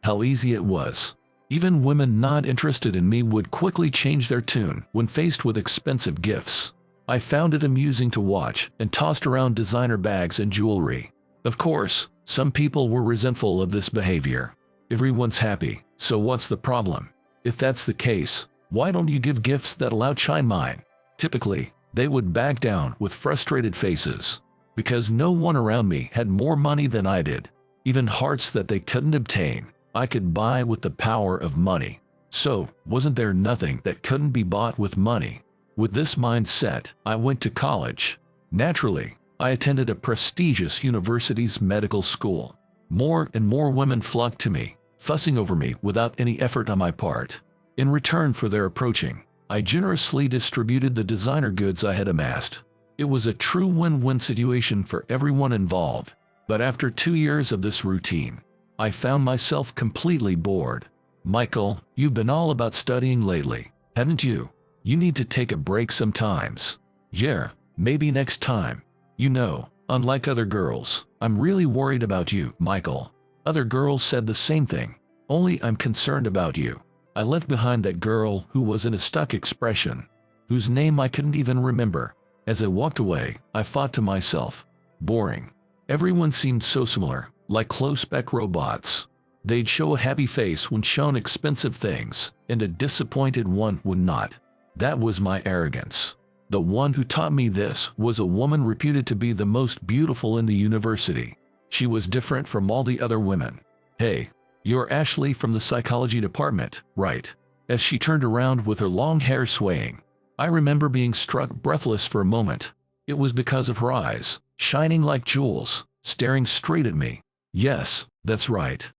How easy it was. Even women not interested in me would quickly change their tune when faced with expensive gifts. I found it amusing to watch and tossed around designer bags and jewelry. Of course, some people were resentful of this behavior. Everyone's happy, so what's the problem? If that's the case, why don't you give gifts that allow chime mine? Typically, they would back down with frustrated faces. Because no one around me had more money than I did. Even hearts that they couldn't obtain, I could buy with the power of money. So, wasn't there nothing that couldn't be bought with money? With this mindset, I went to college. Naturally, I attended a prestigious university's medical school. More and more women flocked to me, fussing over me without any effort on my part. In return for their approaching, I generously distributed the designer goods I had amassed. It was a true win-win situation for everyone involved. But after 2 years of this routine, I found myself completely bored. Michael, you've been all about studying lately, haven't you? You need to take a break sometimes. Yeah, maybe next time. You know, unlike other girls, I'm really worried about you, Michael. Other girls said the same thing. Only I'm concerned about you. I left behind that girl who was in a stuck expression, whose name I couldn't even remember. As I walked away, I thought to myself, boring. Everyone seemed so similar, like close-spec robots. They'd show a happy face when shown expensive things, and a disappointed one would not. That was my arrogance. The one who taught me this was a woman reputed to be the most beautiful in the university. She was different from all the other women. Hey, you're Ashley from the psychology department, right? As she turned around with her long hair swaying, I remember being struck breathless for a moment. It was because of her eyes, shining like jewels, staring straight at me. Yes, that's right.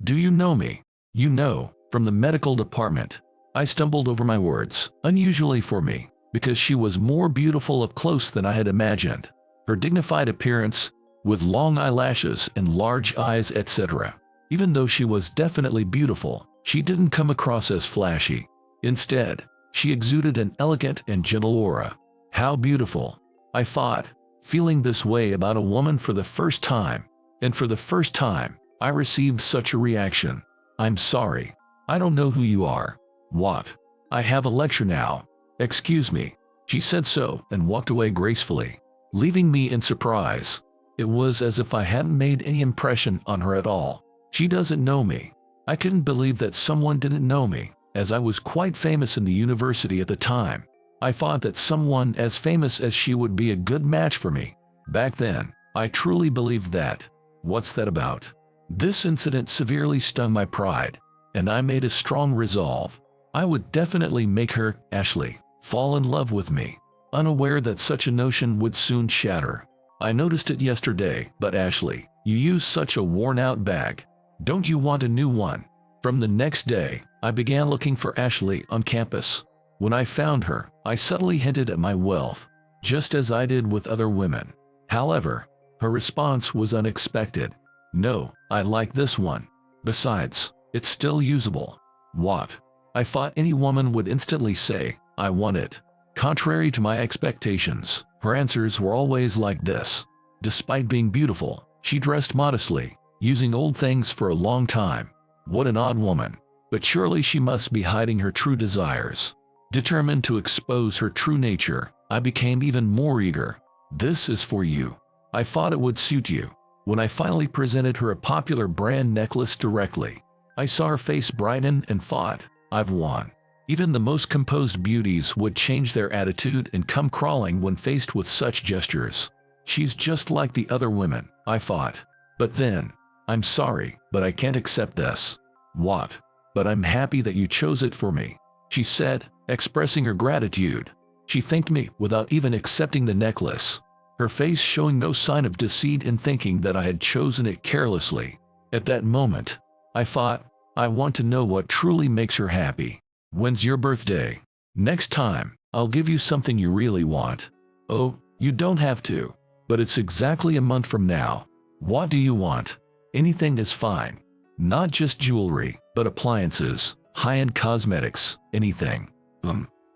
Do you know me? You know, from the medical department. I stumbled over my words, unusually for me, because she was more beautiful up close than I had imagined. Her dignified appearance, with long eyelashes and large eyes, etc. Even though she was definitely beautiful, she didn't come across as flashy. Instead, she exuded an elegant and gentle aura. How beautiful, I thought, feeling this way about a woman for the first time. And for the first time, I received such a reaction. I'm sorry. I don't know who you are. What? I have a lecture now. Excuse me. She said so and walked away gracefully, leaving me in surprise. It was as if I hadn't made any impression on her at all. She doesn't know me. I couldn't believe that someone didn't know me, as I was quite famous in the university at the time. I thought that someone as famous as she would be a good match for me. Back then, I truly believed that. What's that about? This incident severely stung my pride, and I made a strong resolve. I would definitely make her, Ashley, fall in love with me, unaware that such a notion would soon shatter. I noticed it yesterday, but Ashley, you use such a worn-out bag. Don't you want a new one? From the next day, I began looking for Ashley on campus. When I found her, I subtly hinted at my wealth, just as I did with other women. However, her response was unexpected. No, I like this one. Besides, it's still usable. What? I thought any woman would instantly say, I want it. Contrary to my expectations, her answers were always like this. Despite being beautiful, she dressed modestly, using old things for a long time. What an odd woman. But surely she must be hiding her true desires. Determined to expose her true nature, I became even more eager. This is for you. I thought it would suit you. When I finally presented her a popular brand necklace directly, I saw her face brighten and thought, I've won. Even the most composed beauties would change their attitude and come crawling when faced with such gestures. She's just like the other women, I thought. But then, I'm sorry, but I can't accept this. What? But I'm happy that you chose it for me, she said, expressing her gratitude. She thanked me without even accepting the necklace, her face showing no sign of deceit in thinking that I had chosen it carelessly. At that moment, I thought, I want to know what truly makes her happy. When's your birthday? Next time, I'll give you something you really want. Oh, you don't have to, but it's exactly a month from now. What do you want? Anything is fine. Not just jewelry, but appliances, high-end cosmetics, anything.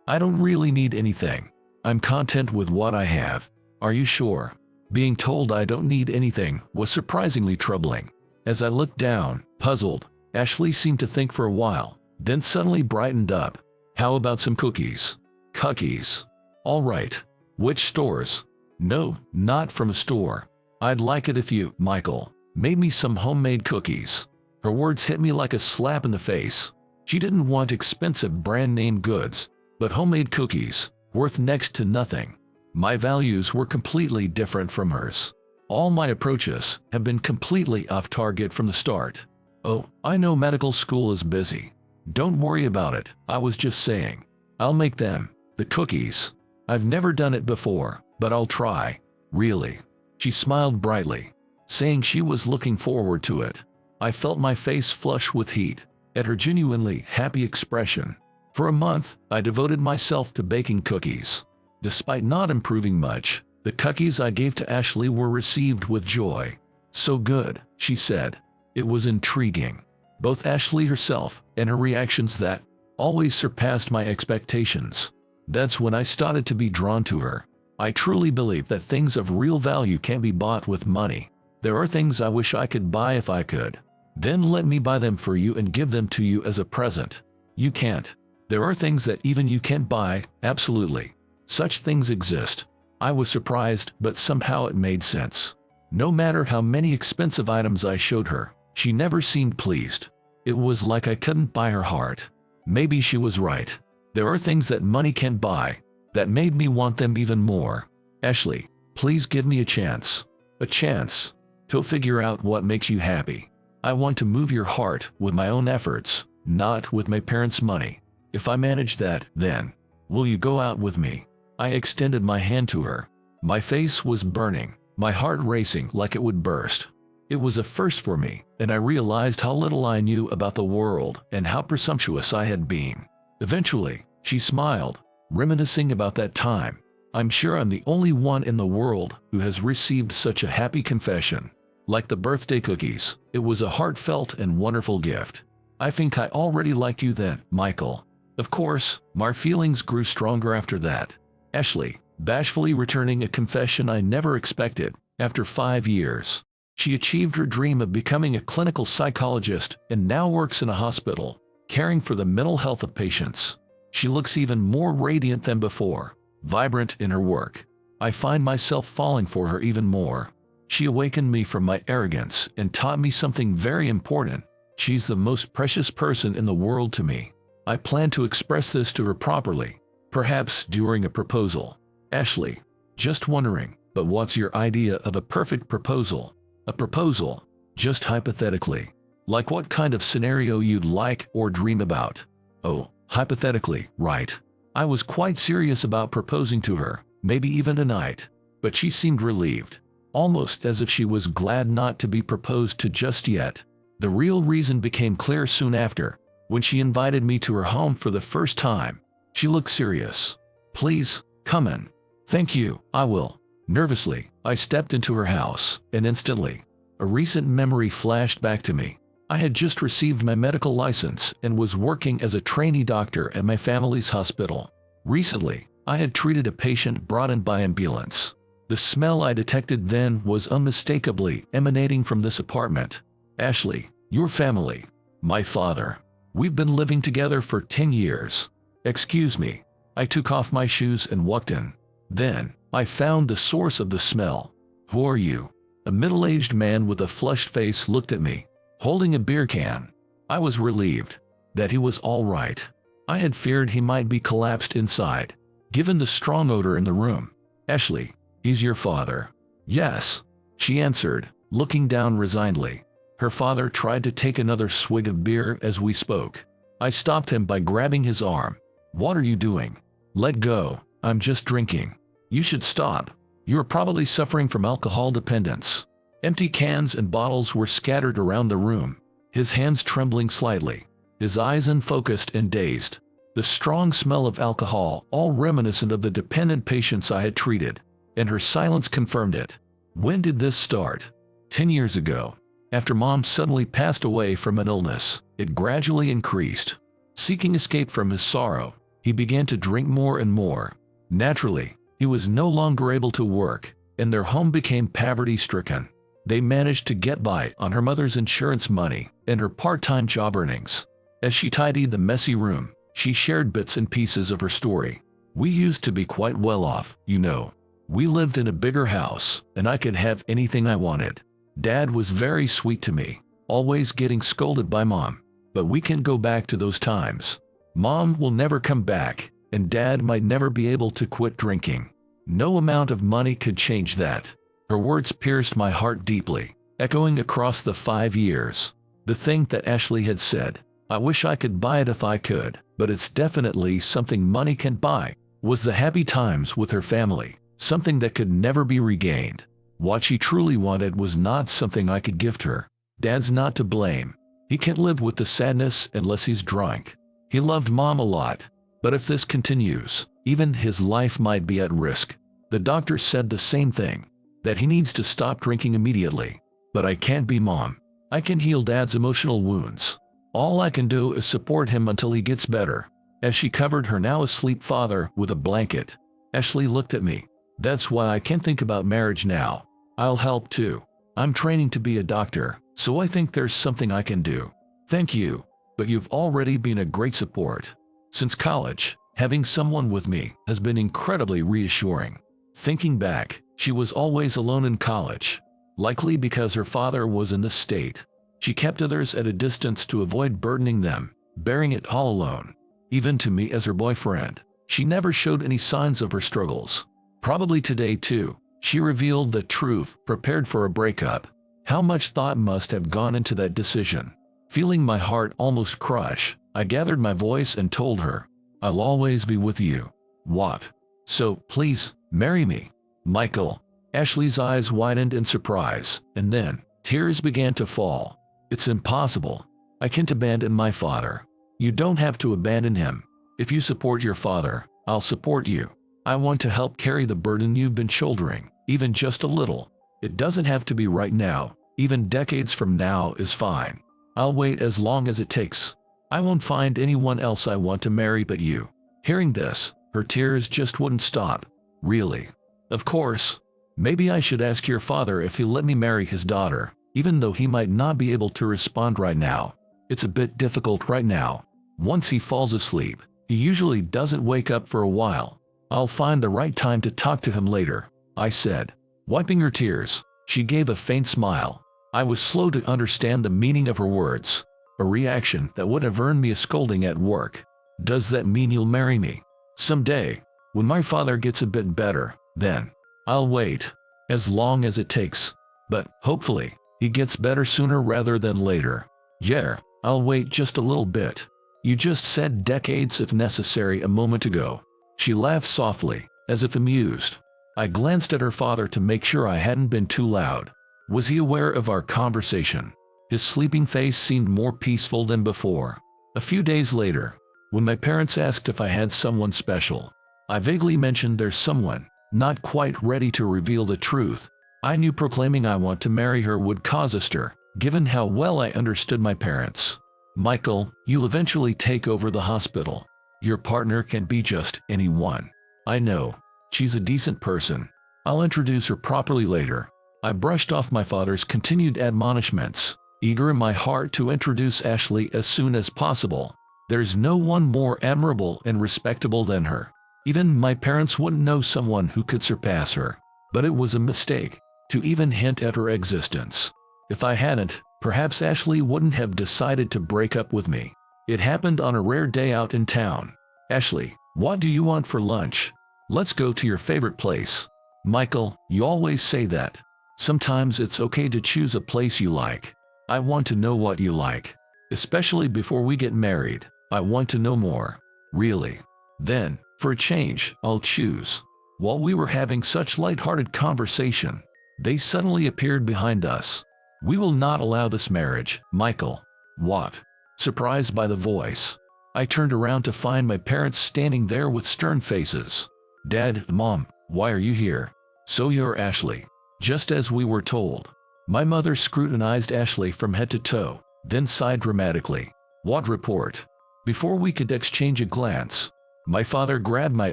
I don't really need anything. I'm content with what I have. Are you sure? Being told I don't need anything was surprisingly troubling. As I looked down, puzzled, Ashley seemed to think for a while, then suddenly brightened up. How about some cookies? Cookies. All right. Which stores? No, not from a store. I'd like it if you, Michael, made me some homemade cookies. Her words hit me like a slap in the face. She didn't want expensive brand-name goods, but homemade cookies, worth next to nothing. My values were completely different from hers. All my approaches have been completely off target from the start. Oh, I know medical school is busy. Don't worry about it, I was just saying. I'll make them, the cookies. I've never done it before, but I'll try. Really. She smiled brightly, saying she was looking forward to it. I felt my face flush with heat at her genuinely happy expression. For a month, I devoted myself to baking cookies. Despite not improving much, the cookies I gave to Ashley were received with joy. So good, she said. It was intriguing. Both Ashley herself and her reactions that always surpassed my expectations. That's when I started to be drawn to her. I truly believe that things of real value can't be bought with money. There are things I wish I could buy if I could. Then let me buy them for you and give them to you as a present. You can't. There are things that even you can't buy, absolutely. Such things exist. I was surprised, but somehow it made sense. No matter how many expensive items I showed her, she never seemed pleased. It was like I couldn't buy her heart. Maybe she was right. There are things that money can't buy. That made me want them even more. Ashley, please give me a chance. A chance to figure out what makes you happy. I want to move your heart with my own efforts, not with my parents' money. If I manage that, then will you go out with me? I extended my hand to her. My face was burning, my heart racing like it would burst. It was a first for me, and I realized how little I knew about the world and how presumptuous I had been. Eventually, she smiled, reminiscing about that time. I'm sure I'm the only one in the world who has received such a happy confession. Like the birthday cookies, it was a heartfelt and wonderful gift. I think I already liked you then, Michael. Of course, my feelings grew stronger after that. Ashley, bashfully returning a confession I never expected. After 5 years, she achieved her dream of becoming a clinical psychologist and now works in a hospital, caring for the mental health of patients. She looks even more radiant than before, vibrant in her work. I find myself falling for her even more. She awakened me from my arrogance and taught me something very important. She's the most precious person in the world to me. I plan to express this to her properly, perhaps during a proposal. Ashley, just wondering, but what's your idea of a perfect proposal? A proposal, just hypothetically. Like what kind of scenario you'd like or dream about? Oh, hypothetically, right. I was quite serious about proposing to her, maybe even tonight. But she seemed relieved, almost as if she was glad not to be proposed to just yet. The real reason became clear soon after, when she invited me to her home for the first time. She looked serious. Please, come in. Thank you, I will. Nervously, I stepped into her house, and instantly, a recent memory flashed back to me. I had just received my medical license and was working as a trainee doctor at my family's hospital. Recently, I had treated a patient brought in by ambulance. The smell I detected then was unmistakably emanating from this apartment. Ashley, your family. My father. We've been living together for 10 years. Excuse me. I took off my shoes and walked in. Then, I found the source of the smell. Who are you? A middle-aged man with a flushed face looked at me, holding a beer can. I was relieved that he was all right. I had feared he might be collapsed inside, given the strong odor in the room. Ashley, he's your father. Yes, she answered, looking down resignedly. Her father tried to take another swig of beer as we spoke. I stopped him by grabbing his arm. What are you doing? Let go. I'm just drinking. You should stop. You're probably suffering from alcohol dependence. Empty cans and bottles were scattered around the room, his hands trembling slightly, his eyes unfocused and dazed. The strong smell of alcohol, all reminiscent of the dependent patients I had treated, and her silence confirmed it. When did this start? 10 years ago. After Mom suddenly passed away from an illness, it gradually increased. Seeking escape from his sorrow, he began to drink more and more. Naturally, he was no longer able to work, and their home became poverty-stricken. They managed to get by on her mother's insurance money and her part-time job earnings. As she tidied the messy room, she shared bits and pieces of her story. We used to be quite well off, you know. We lived in a bigger house, and I could have anything I wanted. Dad was very sweet to me, always getting scolded by Mom. But we can't go back to those times. Mom will never come back, and Dad might never be able to quit drinking. No amount of money could change that. Her words pierced my heart deeply, echoing across the 5 years. The thing that Ashley had said, I wish I could buy it if I could, but it's definitely something money can't buy, was the happy times with her family, something that could never be regained. What she truly wanted was not something I could gift her. Dad's not to blame. He can't live with the sadness unless he's drunk. He loved Mom a lot, but if this continues, even his life might be at risk. The doctor said the same thing, that he needs to stop drinking immediately. But I can't be Mom. I can heal Dad's emotional wounds. All I can do is support him until he gets better. As she covered her now asleep father with a blanket, Ashley looked at me. That's why I can't think about marriage now. I'll help too. I'm training to be a doctor, so I think there's something I can do. Thank you, but you've already been a great support. Since college, having someone with me has been incredibly reassuring. Thinking back, she was always alone in college, likely because her father was in the state. She kept others at a distance to avoid burdening them, bearing it all alone. Even to me as her boyfriend, she never showed any signs of her struggles. Probably today too, she revealed the truth, prepared for a breakup. How much thought must have gone into that decision? Feeling my heart almost crush, I gathered my voice and told her, I'll always be with you. What? So, please, marry me. Michael. Ashley's eyes widened in surprise, and then, tears began to fall. It's impossible. I can't abandon my father. You don't have to abandon him. If you support your father, I'll support you. I want to help carry the burden you've been shouldering, even just a little. It doesn't have to be right now. Even decades from now is fine. I'll wait as long as it takes. I won't find anyone else I want to marry but you. Hearing this, her tears just wouldn't stop. Really? Of course. Maybe I should ask your father if he'll let me marry his daughter, even though he might not be able to respond right now. It's a bit difficult right now. Once he falls asleep, he usually doesn't wake up for a while. I'll find the right time to talk to him later, I said. Wiping her tears, she gave a faint smile. I was slow to understand the meaning of her words, a reaction that would have earned me a scolding at work. Does that mean you'll marry me? Someday, when my father gets a bit better, then. I'll wait, as long as it takes. But, hopefully, he gets better sooner rather than later. Yeah, I'll wait just a little bit. You just said decades if necessary a moment ago. She laughed softly, as if amused. I glanced at her father to make sure I hadn't been too loud. Was he aware of our conversation? His sleeping face seemed more peaceful than before. A few days later, when my parents asked if I had someone special, I vaguely mentioned there's someone, not quite ready to reveal the truth. I knew proclaiming I want to marry her would cause a stir, given how well I understood my parents. Michael, you'll eventually take over the hospital. Your partner can be just anyone. I know. She's a decent person. I'll introduce her properly later. I brushed off my father's continued admonishments, eager in my heart to introduce Ashley as soon as possible. There's no one more admirable and respectable than her. Even my parents wouldn't know someone who could surpass her. But it was a mistake to even hint at her existence. If I hadn't, perhaps Ashley wouldn't have decided to break up with me. It happened on a rare day out in town. Ashley, what do you want for lunch? Let's go to your favorite place. Michael, you always say that. Sometimes it's okay to choose a place you like. I want to know what you like. Especially before we get married, I want to know more. Really. Then, for a change, I'll choose. While we were having such light-hearted conversation, they suddenly appeared behind us. We will not allow this marriage, Michael. What? Surprised by the voice, I turned around to find my parents standing there with stern faces. Dad, Mom, why are you here? So you're Ashley. Just as we were told. My mother scrutinized Ashley from head to toe, then sighed dramatically. What report? Before we could exchange a glance, my father grabbed my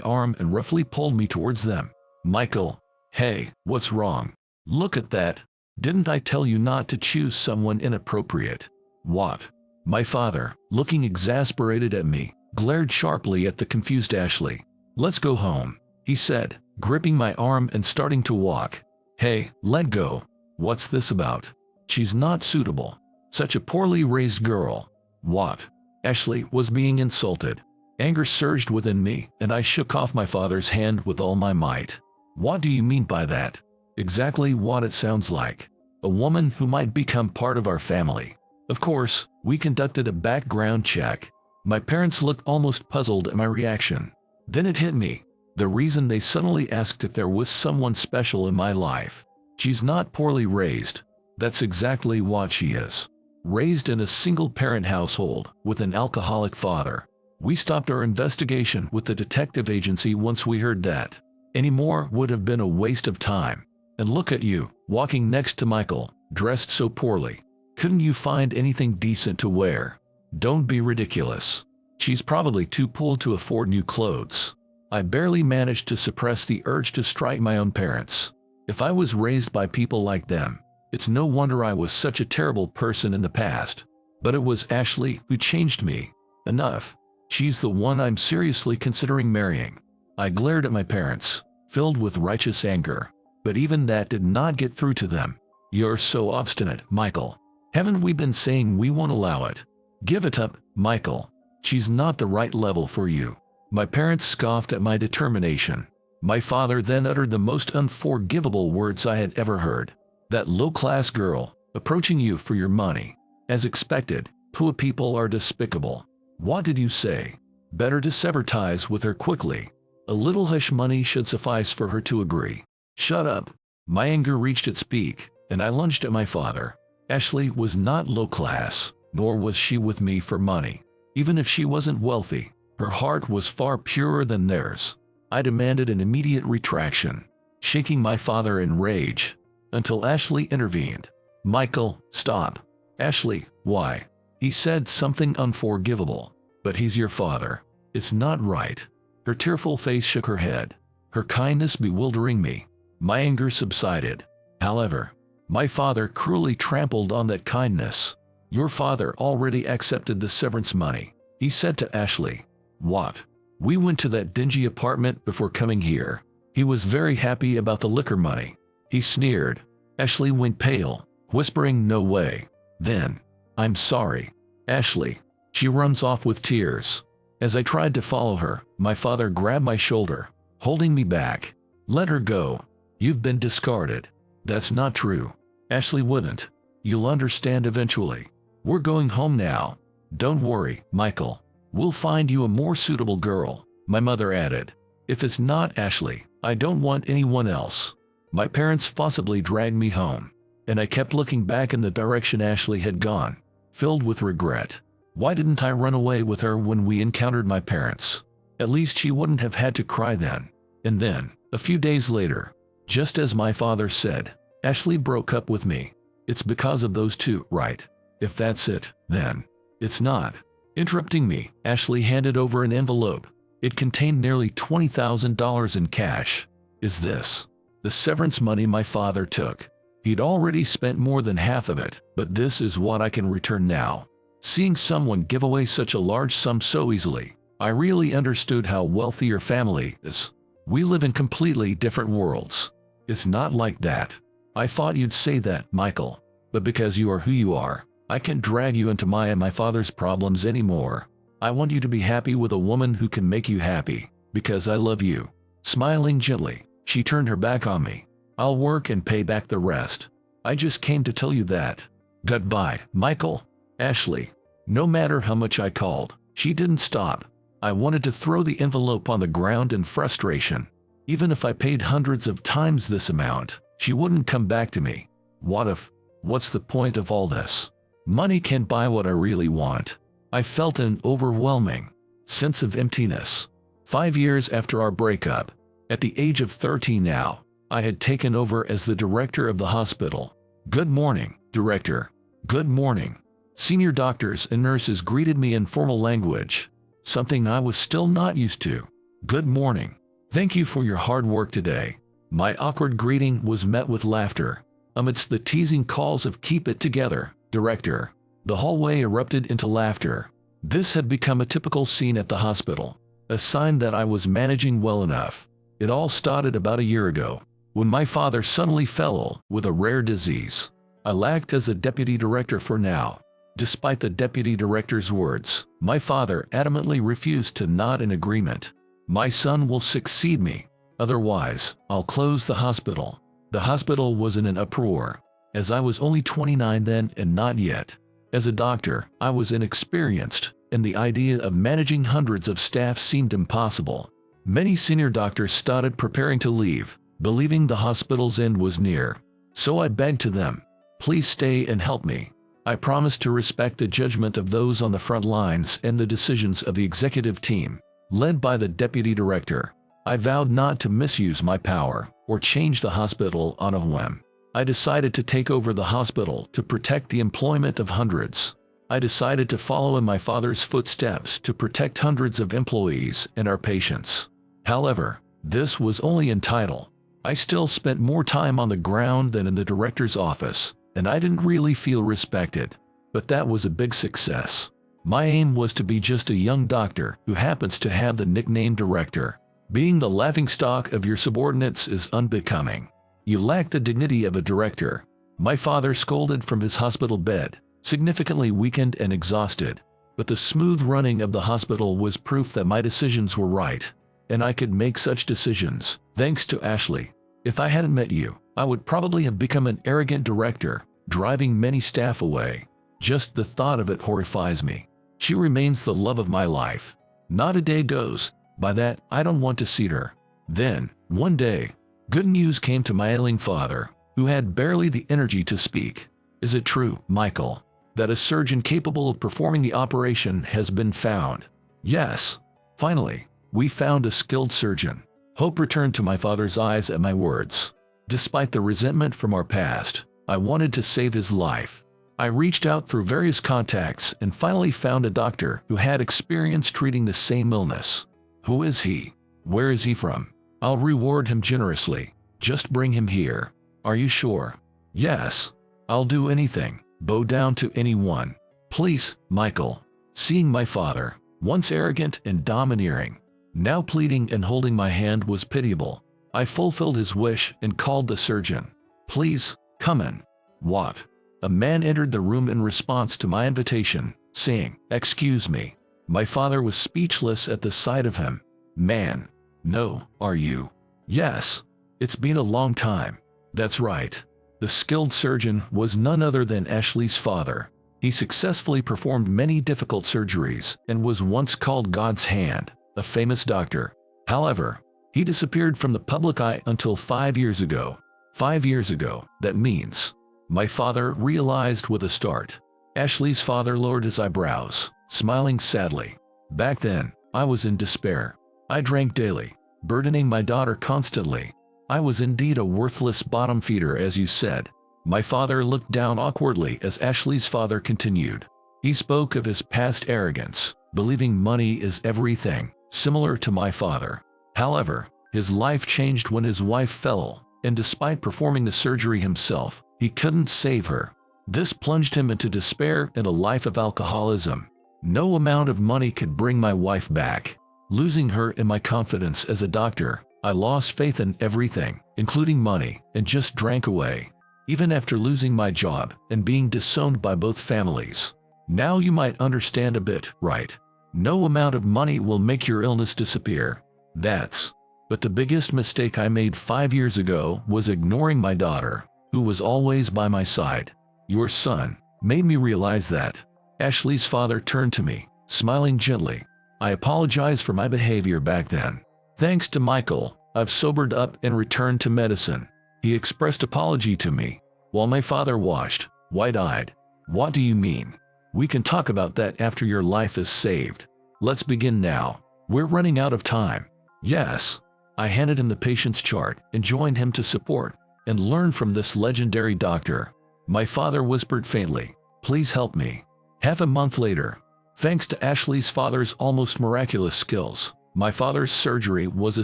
arm and roughly pulled me towards them. Michael, hey, what's wrong? Look at that. Didn't I tell you not to choose someone inappropriate? What? My father, looking exasperated at me, glared sharply at the confused Ashley. Let's go home, he said, gripping my arm and starting to walk. Hey, let go. What's this about? She's not suitable. Such a poorly raised girl. What? Ashley was being insulted. Anger surged within me, and I shook off my father's hand with all my might. What do you mean by that? Exactly what it sounds like. A woman who might become part of our family. Of course, we conducted a background check. My parents looked almost puzzled at my reaction. Then it hit me. The reason they suddenly asked if there was someone special in my life. She's not poorly raised. That's exactly what she is. Raised in a single-parent household with an alcoholic father. We stopped our investigation with the detective agency once we heard that. Any more would have been a waste of time. And look at you, walking next to Michael, dressed so poorly. Couldn't you find anything decent to wear? Don't be ridiculous. She's probably too poor to afford new clothes. I barely managed to suppress the urge to strike my own parents. If I was raised by people like them, it's no wonder I was such a terrible person in the past. But it was Ashley who changed me. Enough. She's the one I'm seriously considering marrying. I glared at my parents, filled with righteous anger. But even that did not get through to them. You're so obstinate, Michael. Haven't we been saying we won't allow it? Give it up, Michael. She's not the right level for you. My parents scoffed at my determination. My father then uttered the most unforgivable words I had ever heard. That low-class girl, approaching you for your money. As expected, poor people are despicable. What did you say? Better to sever ties with her quickly. A little hush money should suffice for her to agree. Shut up. My anger reached its peak, and I lunged at my father. Ashley was not low-class, nor was she with me for money. Even if she wasn't wealthy, her heart was far purer than theirs. I demanded an immediate retraction, shaking my father in rage, until Ashley intervened. Michael, stop. Ashley, why? He said something unforgivable. But he's your father. It's not right. Her tearful face shook her head, her kindness bewildering me. My anger subsided. However, my father cruelly trampled on that kindness. Your father already accepted the severance money, he said to Ashley. What? We went to that dingy apartment before coming here. He was very happy about the liquor money. He sneered. Ashley went pale, whispering no way. Then, I'm sorry, Ashley. She runs off with tears. As I tried to follow her, my father grabbed my shoulder, holding me back. Let her go. You've been discarded. That's not true. Ashley wouldn't. You'll understand eventually. We're going home now. Don't worry, Michael. We'll find you a more suitable girl, my mother added. If it's not Ashley, I don't want anyone else. My parents forcibly dragged me home, and I kept looking back in the direction Ashley had gone, filled with regret. Why didn't I run away with her when we encountered my parents? At least she wouldn't have had to cry then. And then, a few days later, just as my father said, Ashley broke up with me. It's because of those two, right? If that's it, then it's not. Interrupting me, Ashley handed over an envelope. It contained nearly $20,000 in cash. Is this the severance money my father took? He'd already spent more than half of it, but this is what I can return now. Seeing someone give away such a large sum so easily, I really understood how wealthy your family is. We live in completely different worlds. It's not like that. I thought you'd say that, Michael. But because you are who you are, I can't drag you into my and my father's problems anymore. I want you to be happy with a woman who can make you happy, because I love you. Smiling gently, she turned her back on me. I'll work and pay back the rest. I just came to tell you that. Goodbye, Michael. Ashley. No matter how much I called, she didn't stop. I wanted to throw the envelope on the ground in frustration. Even if I paid hundreds of times this amount, she wouldn't come back to me. What if? What's the point of all this? Money can't buy what I really want. I felt an overwhelming sense of emptiness. 5 years after our breakup, at the age of 13 now, I had taken over as the director of the hospital. Good morning, director. Good morning. Senior doctors and nurses greeted me in formal language, something I was still not used to. Good morning. Thank you for your hard work today. My awkward greeting was met with laughter. Amidst the teasing calls of "keep it together, director," the hallway erupted into laughter. This had become a typical scene at the hospital, a sign that I was managing well enough. It all started about a year ago, when my father suddenly fell ill with a rare disease. I lacked as a deputy director for now. Despite the deputy director's words, my father adamantly refused to nod in agreement. My son will succeed me. Otherwise, I'll close the hospital. The hospital was in an uproar, as I was only 29 then and not yet. As a doctor, I was inexperienced, and the idea of managing hundreds of staff seemed impossible. Many senior doctors started preparing to leave, believing the hospital's end was near. So I begged to them, please stay and help me. I promised to respect the judgment of those on the front lines and the decisions of the executive team, led by the deputy director. I vowed not to misuse my power or change the hospital on a whim. I decided to take over the hospital to protect the employment of hundreds. I decided to follow in my father's footsteps to protect hundreds of employees and our patients. However, this was only in title. I still spent more time on the ground than in the director's office, and I didn't really feel respected. But that was a big success. My aim was to be just a young doctor who happens to have the nickname director. Being the laughingstock of your subordinates is unbecoming. You lack the dignity of a director. My father scolded from his hospital bed, significantly weakened and exhausted. But the smooth running of the hospital was proof that my decisions were right. And I could make such decisions, thanks to Ashley. If I hadn't met you, I would probably have become an arrogant director, driving many staff away. Just the thought of it horrifies me. She remains the love of my life. Not a day goes by that I don't want to see her. Then, one day, good news came to my ailing father, who had barely the energy to speak. Is it true, Michael, that a surgeon capable of performing the operation has been found? Yes. Finally, we found a skilled surgeon. Hope returned to my father's eyes at my words. Despite the resentment from our past, I wanted to save his life. I reached out through various contacts and finally found a doctor who had experience treating the same illness. Who is he? Where is he from? I'll reward him generously. Just bring him here. Are you sure? Yes. I'll do anything. Bow down to anyone. Please, Michael. Seeing my father, once arrogant and domineering, now pleading and holding my hand was pitiable. I fulfilled his wish and called the surgeon. Please, come in. What? A man entered the room in response to my invitation, saying, "Excuse me." My father was speechless at the sight of him. Man. No, are you? Yes. It's been a long time. That's right. The skilled surgeon was none other than Ashley's father. He successfully performed many difficult surgeries and was once called God's hand, a famous doctor. However, he disappeared from the public eye until 5 years ago. 5 years ago, that means. My father realized with a start. Ashley's father lowered his eyebrows, smiling sadly. Back then, I was in despair. I drank daily, burdening my daughter constantly. I was indeed a worthless bottom feeder, as you said. My father looked down awkwardly as Ashley's father continued. He spoke of his past arrogance, believing money is everything, similar to my father. However, his life changed when his wife fell, and despite performing the surgery himself, he couldn't save her. This plunged him into despair and a life of alcoholism. No amount of money could bring my wife back. Losing her and my confidence as a doctor, I lost faith in everything, including money, and just drank away. Even after losing my job and being disowned by both families. Now you might understand a bit, right? No amount of money will make your illness disappear. But the biggest mistake I made 5 years ago was ignoring my daughter, who was always by my side. Your son made me realize that. Ashley's father turned to me, smiling gently. I apologize for my behavior back then. Thanks to Michael, I've sobered up and returned to medicine. He expressed apology to me, while my father watched, wide-eyed. What do you mean? We can talk about that after your life is saved. Let's begin now. We're running out of time. Yes. I handed him the patient's chart and joined him to support and learn from this legendary doctor. My father whispered faintly, "Please help me." Half a month later, thanks to Ashley's father's almost miraculous skills, my father's surgery was a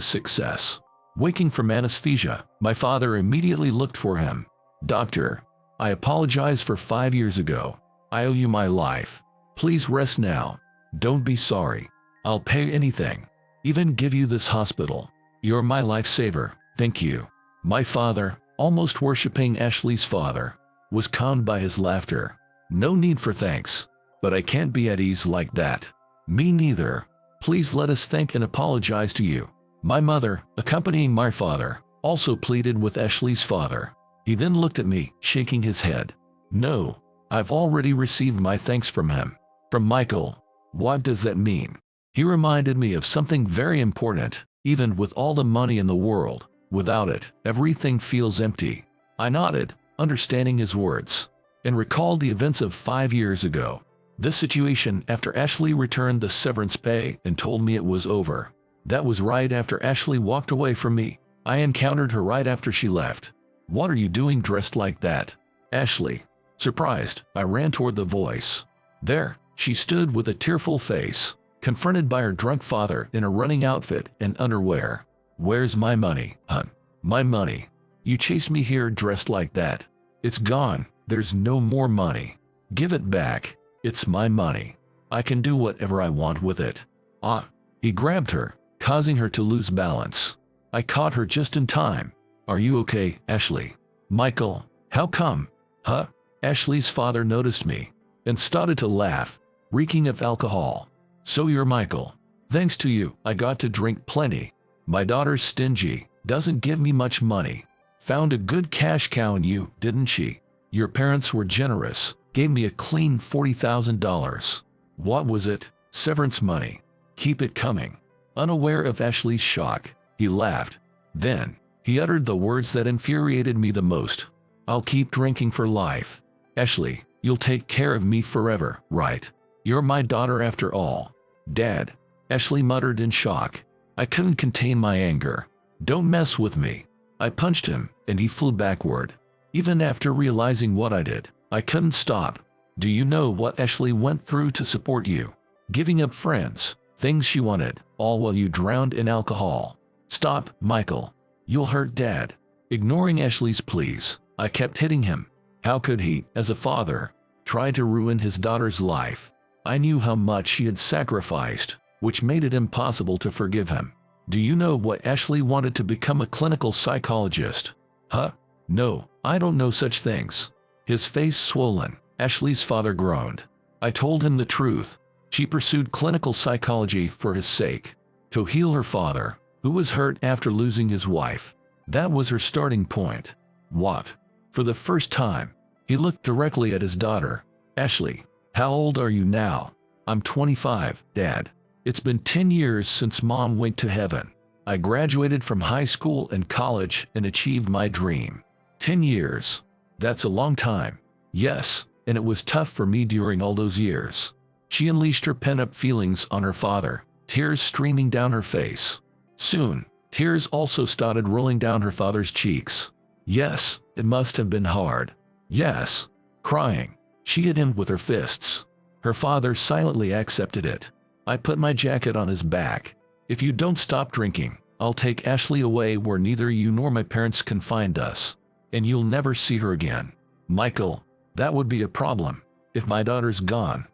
success. Waking from anesthesia, my father immediately looked for him. "Doctor, I apologize for 5 years ago. I owe you my life. Please rest now. Don't be sorry. I'll pay anything. Even give you this hospital. You're my lifesaver. Thank you." My father, almost worshipping Ashley's father, was calmed by his laughter. No need for thanks. But I can't be at ease like that. Me neither. Please let us thank and apologize to you. My mother, accompanying my father, also pleaded with Ashley's father. He then looked at me, shaking his head. "No, I've already received my thanks from him. From Michael." What does that mean? He reminded me of something very important. Even with all the money in the world, without it, everything feels empty. I nodded, understanding his words, and recalled the events of 5 years ago. This situation after Ashley returned the severance pay and told me it was over. That was right after Ashley walked away from me. I encountered her right after she left. What are you doing dressed like that? Ashley. Surprised, I ran toward the voice. There, she stood with a tearful face, confronted by her drunk father in a running outfit and underwear. Where's my money, hun? My money. You chased me here dressed like that. It's gone. There's no more money. Give it back. It's my money. I can do whatever I want with it. Ah. He grabbed her, causing her to lose balance. I caught her just in time. Are you okay, Ashley? Michael, how come? Huh? Ashley's father noticed me and started to laugh, reeking of alcohol. So you're Michael. Thanks to you, I got to drink plenty. My daughter's stingy, doesn't give me much money. Found a good cash cow in you, didn't she? Your parents were generous, gave me a clean $40,000. What was it? Severance money. Keep it coming. Unaware of Ashley's shock, he laughed. Then, he uttered the words that infuriated me the most. I'll keep drinking for life. Ashley, you'll take care of me forever, right? You're my daughter after all. Dad, Ashley muttered in shock. I couldn't contain my anger. Don't mess with me. I punched him, and he flew backward. Even after realizing what I did, I couldn't stop. Do you know what Ashley went through to support you? Giving up friends, things she wanted, all while you drowned in alcohol. Stop, Michael. You'll hurt Dad. Ignoring Ashley's pleas, I kept hitting him. How could he, as a father, try to ruin his daughter's life? I knew how much she had sacrificed, which made it impossible to forgive him. Do you know what Ashley wanted to become a clinical psychologist? Huh? No, I don't know such things. His face swollen, Ashley's father groaned. I told him the truth. She pursued clinical psychology for his sake, to heal her father, who was hurt after losing his wife. That was her starting point. What? For the first time, he looked directly at his daughter. Ashley, how old are you now? I'm 25, Dad. It's been 10 years since Mom went to heaven. I graduated from high school and college and achieved my dream. 10 years. That's a long time. Yes, and it was tough for me during all those years. She unleashed her pent-up feelings on her father, tears streaming down her face. Soon, tears also started rolling down her father's cheeks. Yes, it must have been hard. Yes. Crying, she hit him with her fists. Her father silently accepted it. I put my jacket on his back. If you don't stop drinking, I'll take Ashley away where neither you nor my parents can find us, and you'll never see her again. Michael, that would be a problem. If my daughter's gone,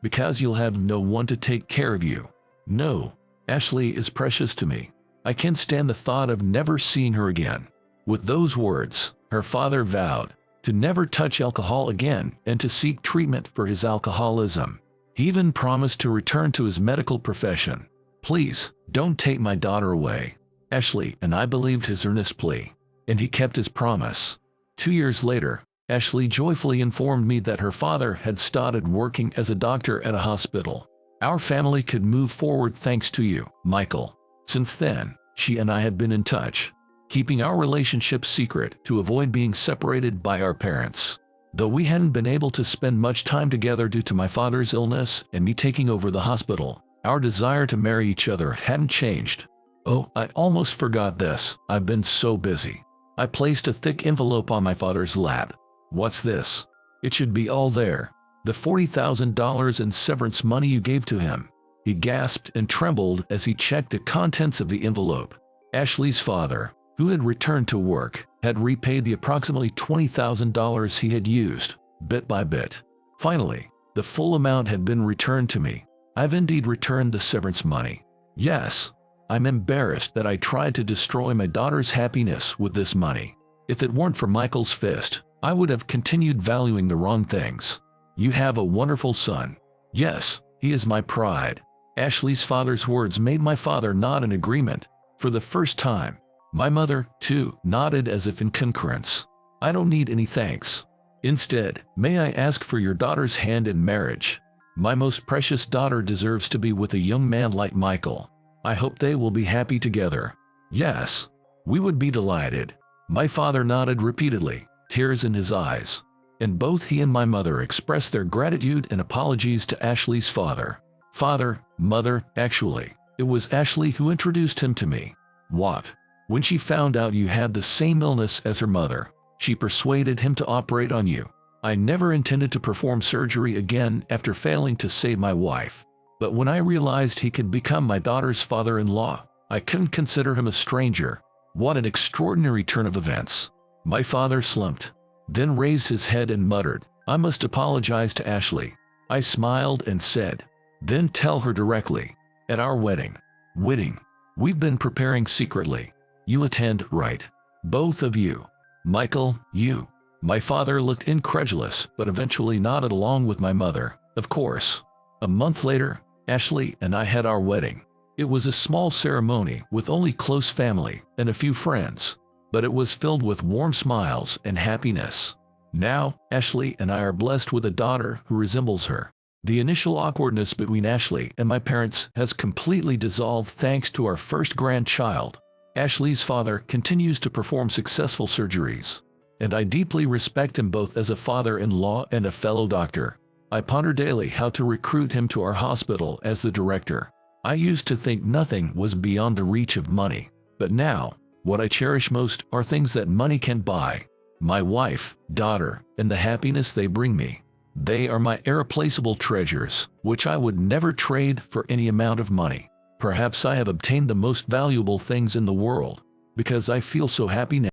because you'll have no one to take care of you. No, Ashley is precious to me. I can't stand the thought of never seeing her again. With those words, her father vowed to never touch alcohol again and to seek treatment for his alcoholism. He even promised to return to his medical profession. Please, don't take my daughter away. Ashley and I believed his earnest plea, and he kept his promise. 2 years later, Ashley joyfully informed me that her father had started working as a doctor at a hospital. Our family could move forward thanks to you, Michael. Since then, she and I had been in touch, keeping our relationship secret to avoid being separated by our parents. Though we hadn't been able to spend much time together due to my father's illness and me taking over the hospital, our desire to marry each other hadn't changed. Oh, I almost forgot this. I've been so busy. I placed a thick envelope on my father's lap. What's this? It should be all there. The $40,000 in severance money you gave to him. He gasped and trembled as he checked the contents of the envelope. Ashley's father, who had returned to work, had repaid the approximately $20,000 he had used, bit by bit. Finally, the full amount had been returned to me. I've indeed returned the severance money. Yes, I'm embarrassed that I tried to destroy my daughter's happiness with this money. If it weren't for Michael's fist, I would have continued valuing the wrong things. You have a wonderful son. Yes, he is my pride. Ashley's father's words made my father nod in agreement. For the first time, my mother, too, nodded as if in concurrence. I don't need any thanks. Instead, may I ask for your daughter's hand in marriage? My most precious daughter deserves to be with a young man like Michael. I hope they will be happy together. Yes, we would be delighted. My father nodded repeatedly, tears in his eyes, and both he and my mother expressed their gratitude and apologies to Ashley's father. Father, mother, actually, it was Ashley who introduced him to me. What? When she found out you had the same illness as her mother, she persuaded him to operate on you. I never intended to perform surgery again after failing to save my wife. But when I realized he could become my daughter's father-in-law, I couldn't consider him a stranger. What an extraordinary turn of events. My father slumped, then raised his head and muttered, "I must apologize to Ashley." I smiled and said, "Then tell her directly. At our wedding. We've been preparing secretly. You'll attend, right? Both of you. Michael, you." My father looked incredulous, but eventually nodded along with my mother. Of course. A month later, Ashley and I had our wedding. It was a small ceremony with only close family and a few friends, but it was filled with warm smiles and happiness. Now, Ashley and I are blessed with a daughter who resembles her. The initial awkwardness between Ashley and my parents has completely dissolved thanks to our first grandchild. Ashley's father continues to perform successful surgeries, and I deeply respect him both as a father-in-law and a fellow doctor. I ponder daily how to recruit him to our hospital as the director. I used to think nothing was beyond the reach of money, but now, what I cherish most are things that money can't buy. My wife, daughter, and the happiness they bring me. They are my irreplaceable treasures, which I would never trade for any amount of money. Perhaps I have obtained the most valuable things in the world, because I feel so happy now.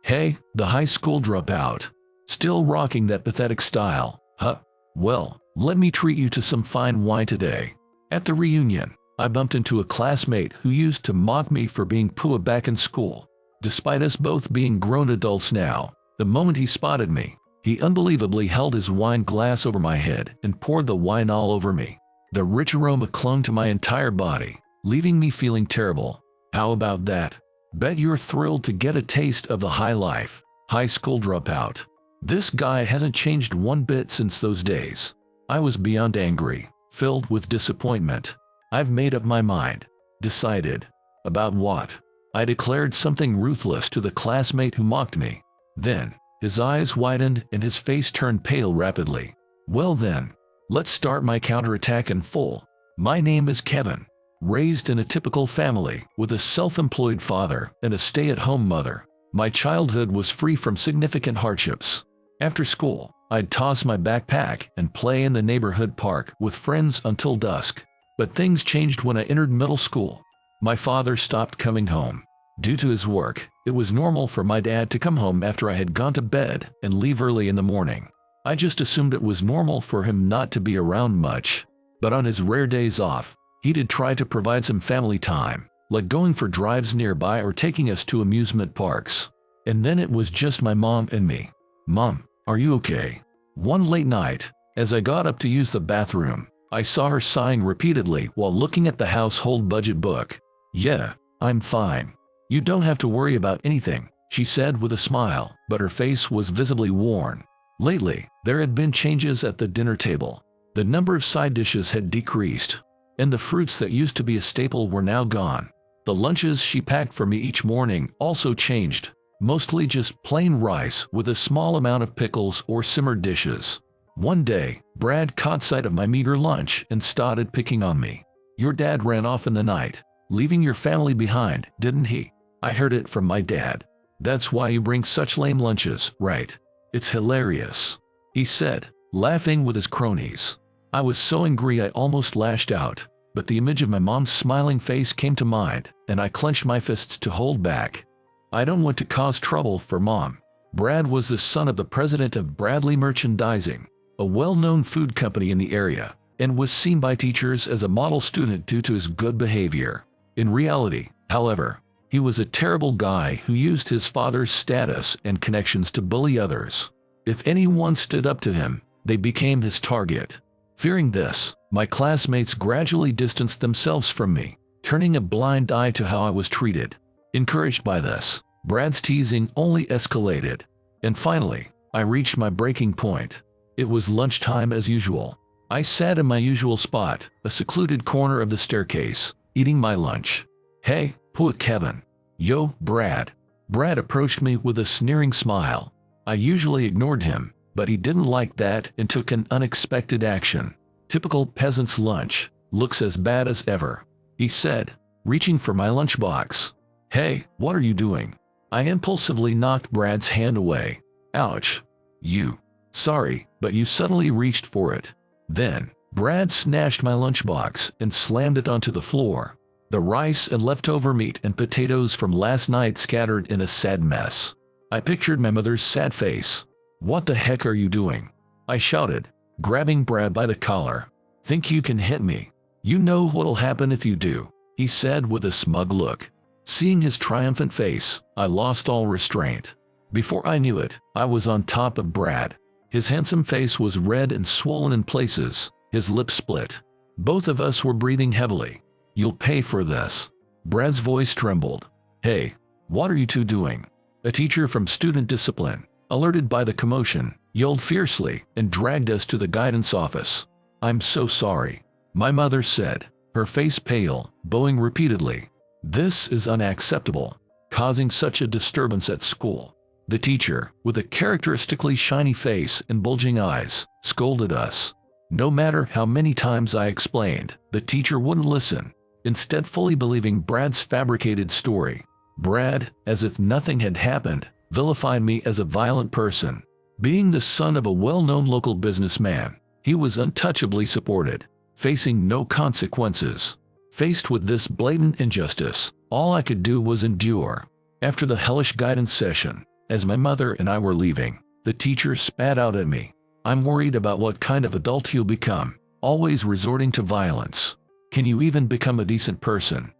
Hey, the high school dropout. Still rocking that pathetic style, huh? Well, let me treat you to some fine wine today. At the reunion, I bumped into a classmate who used to mock me for being poor back in school. Despite us both being grown adults now, the moment he spotted me, he unbelievably held his wine glass over my head and poured the wine all over me. The rich aroma clung to my entire body, leaving me feeling terrible. How about that? Bet you're thrilled to get a taste of the high life. High school dropout. This guy hasn't changed one bit since those days. I was beyond angry, filled with disappointment. I've made up my mind. Decided. About what? I declared something ruthless to the classmate who mocked me. Then, his eyes widened and his face turned pale rapidly. Well then, let's start my counterattack in full. My name is Kevin. Raised in a typical family with a self-employed father and a stay-at-home mother, my childhood was free from significant hardships. After school, I'd toss my backpack and play in the neighborhood park with friends until dusk. But things changed when I entered middle school. My father stopped coming home. Due to his work, it was normal for my dad to come home after I had gone to bed and leave early in the morning. I just assumed it was normal for him not to be around much. But on his rare days off, he did try to provide some family time, like going for drives nearby or taking us to amusement parks. And then it was just my mom and me. "Mom, are you okay?" One late night, as I got up to use the bathroom, I saw her sighing repeatedly while looking at the household budget book. "Yeah, I'm fine. You don't have to worry about anything," she said with a smile, but her face was visibly worn. Lately, there had been changes at the dinner table. The number of side dishes had decreased, and the fruits that used to be a staple were now gone. The lunches she packed for me each morning also changed, mostly just plain rice with a small amount of pickles or simmered dishes. One day, Brad caught sight of my meager lunch and started picking on me. "Your dad ran off in the night, leaving your family behind, didn't he?" I heard it from my dad. "That's why you bring such lame lunches, right? It's hilarious," he said, laughing with his cronies. I was so angry I almost lashed out, but the image of my mom's smiling face came to mind, and I clenched my fists to hold back. I don't want to cause trouble for Mom. Brad was the son of the president of Bradley Merchandising, a well-known food company in the area, and was seen by teachers as a model student due to his good behavior. In reality, however, he was a terrible guy who used his father's status and connections to bully others. If anyone stood up to him, they became his target. Fearing this, my classmates gradually distanced themselves from me, turning a blind eye to how I was treated. Encouraged by this, Brad's teasing only escalated. And finally, I reached my breaking point. It was lunchtime as usual. I sat in my usual spot, a secluded corner of the staircase, eating my lunch. "Hey, poor Kevin." "Yo, Brad." Brad approached me with a sneering smile. I usually ignored him, but he didn't like that and took an unexpected action. "Typical peasant's lunch. Looks as bad as ever," he said, reaching for my lunchbox. "Hey, what are you doing?" I impulsively knocked Brad's hand away. "Ouch. You." "Sorry, but you suddenly reached for it." Then, Brad snatched my lunchbox and slammed it onto the floor. The rice and leftover meat and potatoes from last night scattered in a sad mess. I pictured my mother's sad face. "What the heck are you doing?" I shouted, grabbing Brad by the collar. "Think you can hit me? You know what'll happen if you do," he said with a smug look. Seeing his triumphant face, I lost all restraint. Before I knew it, I was on top of Brad. His handsome face was red and swollen in places, his lips split. Both of us were breathing heavily. "You'll pay for this." Brad's voice trembled. "Hey, what are you two doing?" A teacher from student discipline, alerted by the commotion, yelled fiercely and dragged us to the guidance office. "I'm so sorry," my mother said, her face pale, bowing repeatedly. "This is unacceptable, causing such a disturbance at school." The teacher, with a characteristically shiny face and bulging eyes, scolded us. No matter how many times I explained, the teacher wouldn't listen, instead fully believing Brad's fabricated story. Brad, as if nothing had happened, vilified me as a violent person. Being the son of a well-known local businessman, he was untouchably supported, facing no consequences. Faced with this blatant injustice, all I could do was endure. After the hellish guidance session, as my mother and I were leaving, the teacher spat out at me. "I'm worried about what kind of adult you'll become, always resorting to violence. Can you even become a decent person?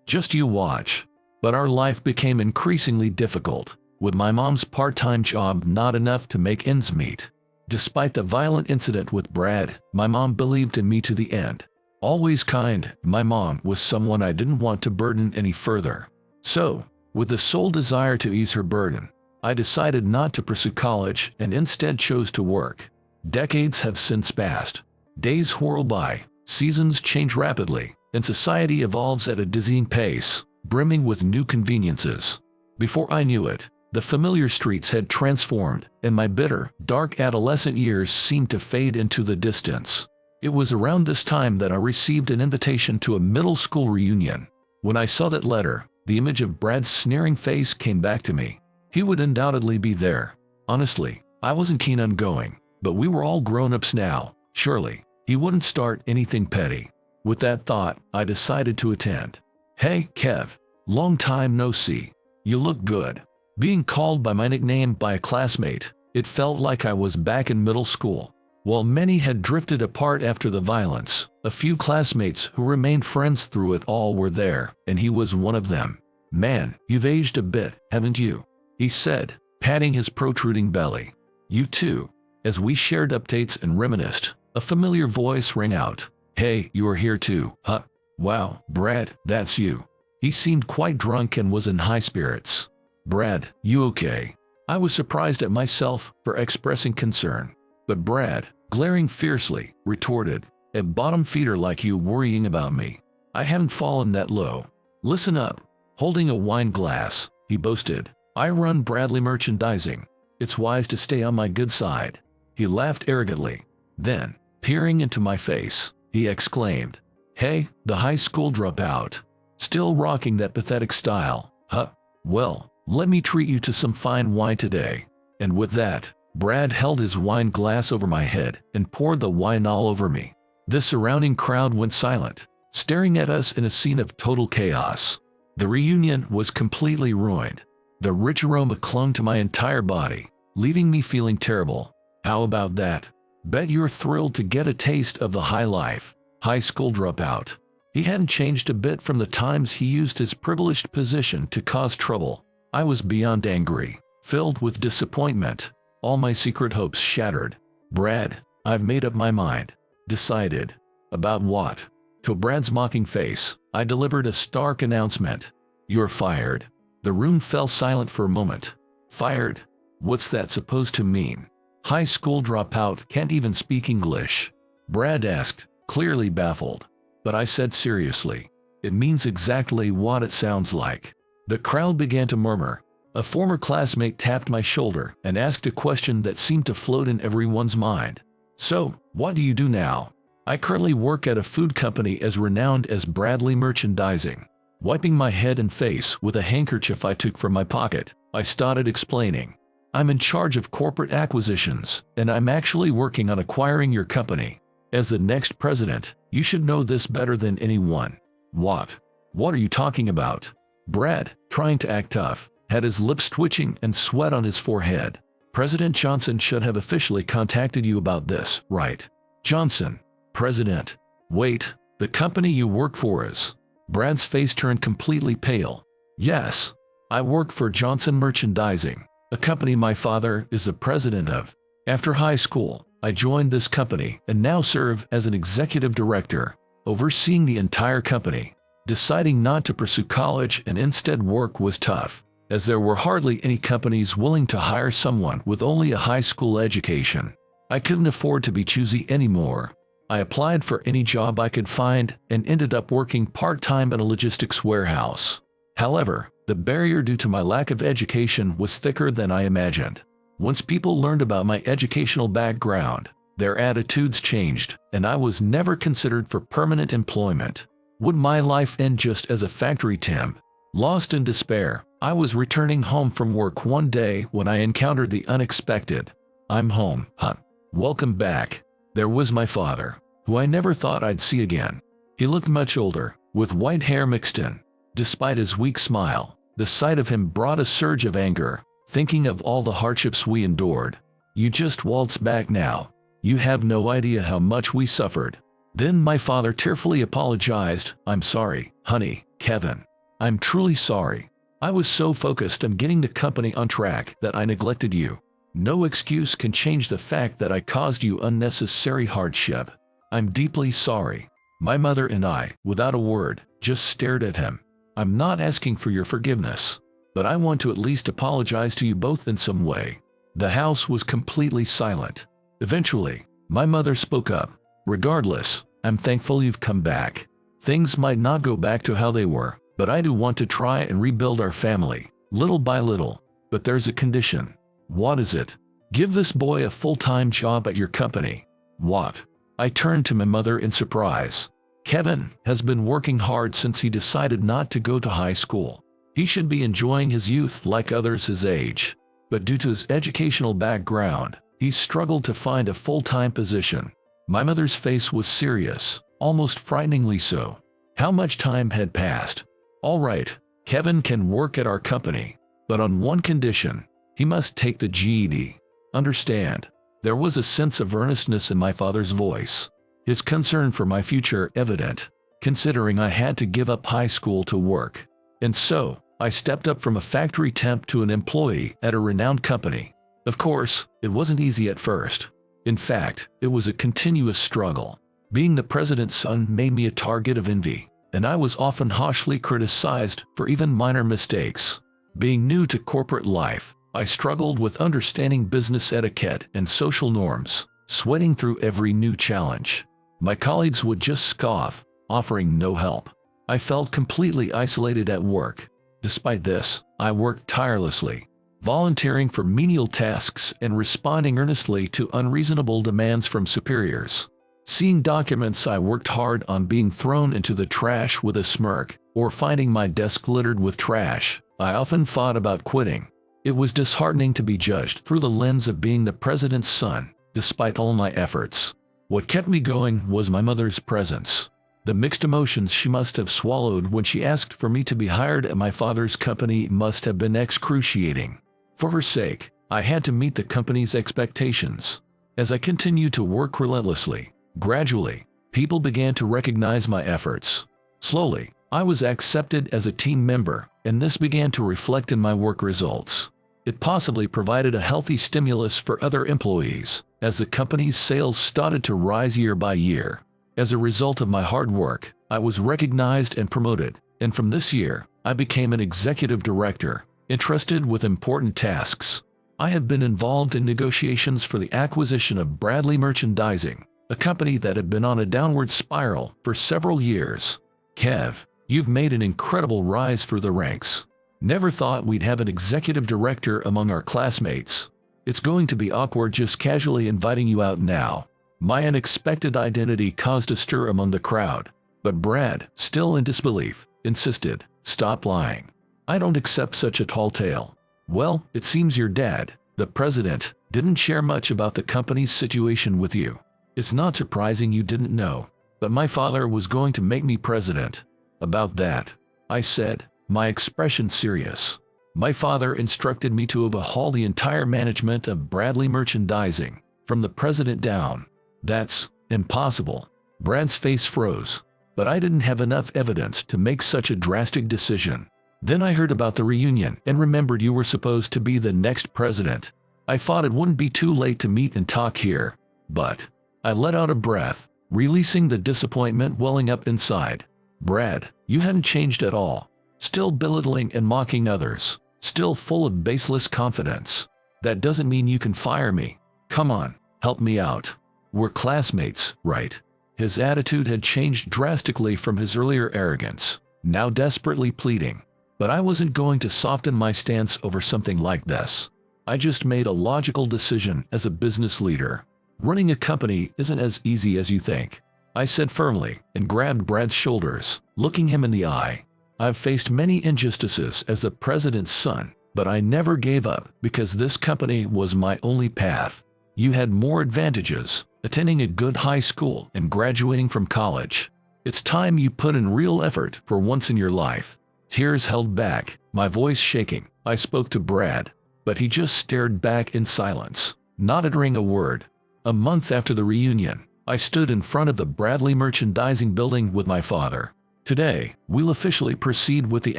Just you watch." But our life became increasingly difficult, with my mom's part-time job not enough to make ends meet. Despite the violent incident with Brad, my mom believed in me to the end. Always kind, my mom was someone I didn't want to burden any further. So, with the sole desire to ease her burden, I decided not to pursue college and instead chose to work. Decades have since passed. Days whirl by, seasons change rapidly, and society evolves at a dizzying pace, brimming with new conveniences. Before I knew it, the familiar streets had transformed, and my bitter, dark adolescent years seemed to fade into the distance. It was around this time that I received an invitation to a middle school reunion. When I saw that letter, the image of Brad's sneering face came back to me. He would undoubtedly be there. Honestly, I wasn't keen on going, but we were all grown-ups now. Surely, he wouldn't start anything petty. With that thought, I decided to attend. "Hey, Kev. Long time no see. You look good." Being called by my nickname by a classmate, it felt like I was back in middle school. While many had drifted apart after the violence, a few classmates who remained friends through it all were there, and he was one of them. "Man, you've aged a bit, haven't you?" he said, patting his protruding belly. "You too." As we shared updates and reminisced, a familiar voice rang out. "Hey, you are here too, huh? Wow, Brad, that's you." He seemed quite drunk and was in high spirits. "Brad, you okay?" I was surprised at myself for expressing concern. But Brad, glaring fiercely, retorted, "A bottom feeder like you worrying about me. I haven't fallen that low. Listen up." Holding a wine glass, he boasted, "I run Bradley Merchandising. It's wise to stay on my good side." He laughed arrogantly. Then, peering into my face, he exclaimed, "Hey, the high school dropout. Still rocking that pathetic style, huh? Well, let me treat you to some fine wine today." And with that, Brad held his wine glass over my head and poured the wine all over me. The surrounding crowd went silent, staring at us in a scene of total chaos. The reunion was completely ruined. The rich aroma clung to my entire body, leaving me feeling terrible. How about that? Bet you're thrilled to get a taste of the high life. High school dropout. He hadn't changed a bit from the times he used his privileged position to cause trouble. I was beyond angry, filled with disappointment. All my secret hopes shattered. "Brad, I've made up my mind." "Decided? About what?" To Brad's mocking face, I delivered a stark announcement. "You're fired." The room fell silent for a moment. "Fired? What's that supposed to mean?" "High school dropout can't even speak English?" Brad asked, clearly baffled. But I said seriously, "It means exactly what it sounds like." The crowd began to murmur. A former classmate tapped my shoulder and asked a question that seemed to float in everyone's mind. "So, what do you do now?" "I currently work at a food company as renowned as Bradley Merchandising." Wiping my head and face with a handkerchief I took from my pocket, I started explaining. I'm in charge of corporate acquisitions, and I'm actually working on acquiring your company. As the next president, you should know this better than anyone. What? What are you talking about? Brad, trying to act tough, had his lips twitching and sweat on his forehead. President Johnson should have officially contacted you about this, right? Johnson. President. Wait, the company you work for is… Brad's face turned completely pale. Yes. I work for Johnson Merchandising, a company my father is the president of. After high school, I joined this company and now serve as an executive director, overseeing the entire company. Deciding not to pursue college and instead work was tough, as there were hardly any companies willing to hire someone with only a high school education. I couldn't afford to be choosy anymore. I applied for any job I could find and ended up working part-time in a logistics warehouse. However, the barrier due to my lack of education was thicker than I imagined. Once people learned about my educational background, their attitudes changed, and I was never considered for permanent employment. Would my life end just as a factory temp? Lost in despair, I was returning home from work one day when I encountered the unexpected. I'm home, huh? Welcome back. There was my father, who I never thought I'd see again. He looked much older, with white hair mixed in. Despite his weak smile, the sight of him brought a surge of anger, thinking of all the hardships we endured. You just waltz back now. You have no idea how much we suffered. Then my father tearfully apologized. I'm sorry, honey, Kevin. I'm truly sorry. I was so focused on getting the company on track that I neglected you. No excuse can change the fact that I caused you unnecessary hardship. I'm deeply sorry. My mother and I, without a word, just stared at him. I'm not asking for your forgiveness, but I want to at least apologize to you both in some way. The house was completely silent. Eventually, my mother spoke up. Regardless, I'm thankful you've come back. Things might not go back to how they were, but I do want to try and rebuild our family, little by little. But there's a condition. What is it? Give this boy a full-time job at your company. What? I turned to my mother in surprise. Kevin has been working hard since he decided not to go to high school. He should be enjoying his youth like others his age. But due to his educational background, he struggled to find a full-time position. My mother's face was serious, almost frighteningly so. How much time had passed? All right, Kevin can work at our company, but on one condition. He must take the GED. Understand? There was a sense of earnestness in my father's voice, his concern for my future evident, considering I had to give up high school to work. And so, I stepped up from a factory temp to an employee at a renowned company. Of course, it wasn't easy at first. In fact, it was a continuous struggle. Being the president's son made me a target of envy, and I was often harshly criticized for even minor mistakes. Being new to corporate life, I struggled with understanding business etiquette and social norms, sweating through every new challenge. My colleagues would just scoff, offering no help. I felt completely isolated at work. Despite this, I worked tirelessly, volunteering for menial tasks and responding earnestly to unreasonable demands from superiors. Seeing documents I worked hard on being thrown into the trash with a smirk, or finding my desk littered with trash, I often thought about quitting. It was disheartening to be judged through the lens of being the president's son, despite all my efforts. What kept me going was my mother's presence. The mixed emotions she must have swallowed when she asked for me to be hired at my father's company must have been excruciating. For her sake, I had to meet the company's expectations. As I continued to work relentlessly, gradually, people began to recognize my efforts. Slowly, I was accepted as a team member, and this began to reflect in my work results. It possibly provided a healthy stimulus for other employees, as the company's sales started to rise year by year. As a result of my hard work, I was recognized and promoted, and from this year, I became an executive director, entrusted with important tasks. I have been involved in negotiations for the acquisition of Bradley Merchandising, a company that had been on a downward spiral for several years. Kev, you've made an incredible rise through the ranks. Never thought we'd have an executive director among our classmates. It's going to be awkward just casually inviting you out now. My unexpected identity caused a stir among the crowd, but Brad, still in disbelief, insisted. Stop lying. I don't accept such a tall tale. Well, it seems your dad, the president, didn't share much about the company's situation with you. It's not surprising you didn't know, but my father was going to make me president. About that, I said, my expression serious. My father instructed me to overhaul the entire management of Bradley Merchandising, from the president down. That's impossible. Brad's face froze, but I didn't have enough evidence to make such a drastic decision. Then I heard about the reunion and remembered you were supposed to be the next president. I thought it wouldn't be too late to meet and talk here, but I let out a breath, releasing the disappointment welling up inside. Brad, you hadn't changed at all. Still belittling and mocking others. Still full of baseless confidence. That doesn't mean you can fire me. Come on, help me out. We're classmates, right? His attitude had changed drastically from his earlier arrogance, now desperately pleading. But I wasn't going to soften my stance over something like this. I just made a logical decision as a business leader. Running a company isn't as easy as you think, I said firmly and grabbed Brad's shoulders, looking him in the eye. I've faced many injustices as the president's son, but I never gave up because this company was my only path. You had more advantages, attending a good high school and graduating from college. It's time you put in real effort for once in your life. Tears held back, my voice shaking. I spoke to Brad, but he just stared back in silence, not uttering a word. A month after the reunion, I stood in front of the Bradley Merchandising building with my father. Today, we'll officially proceed with the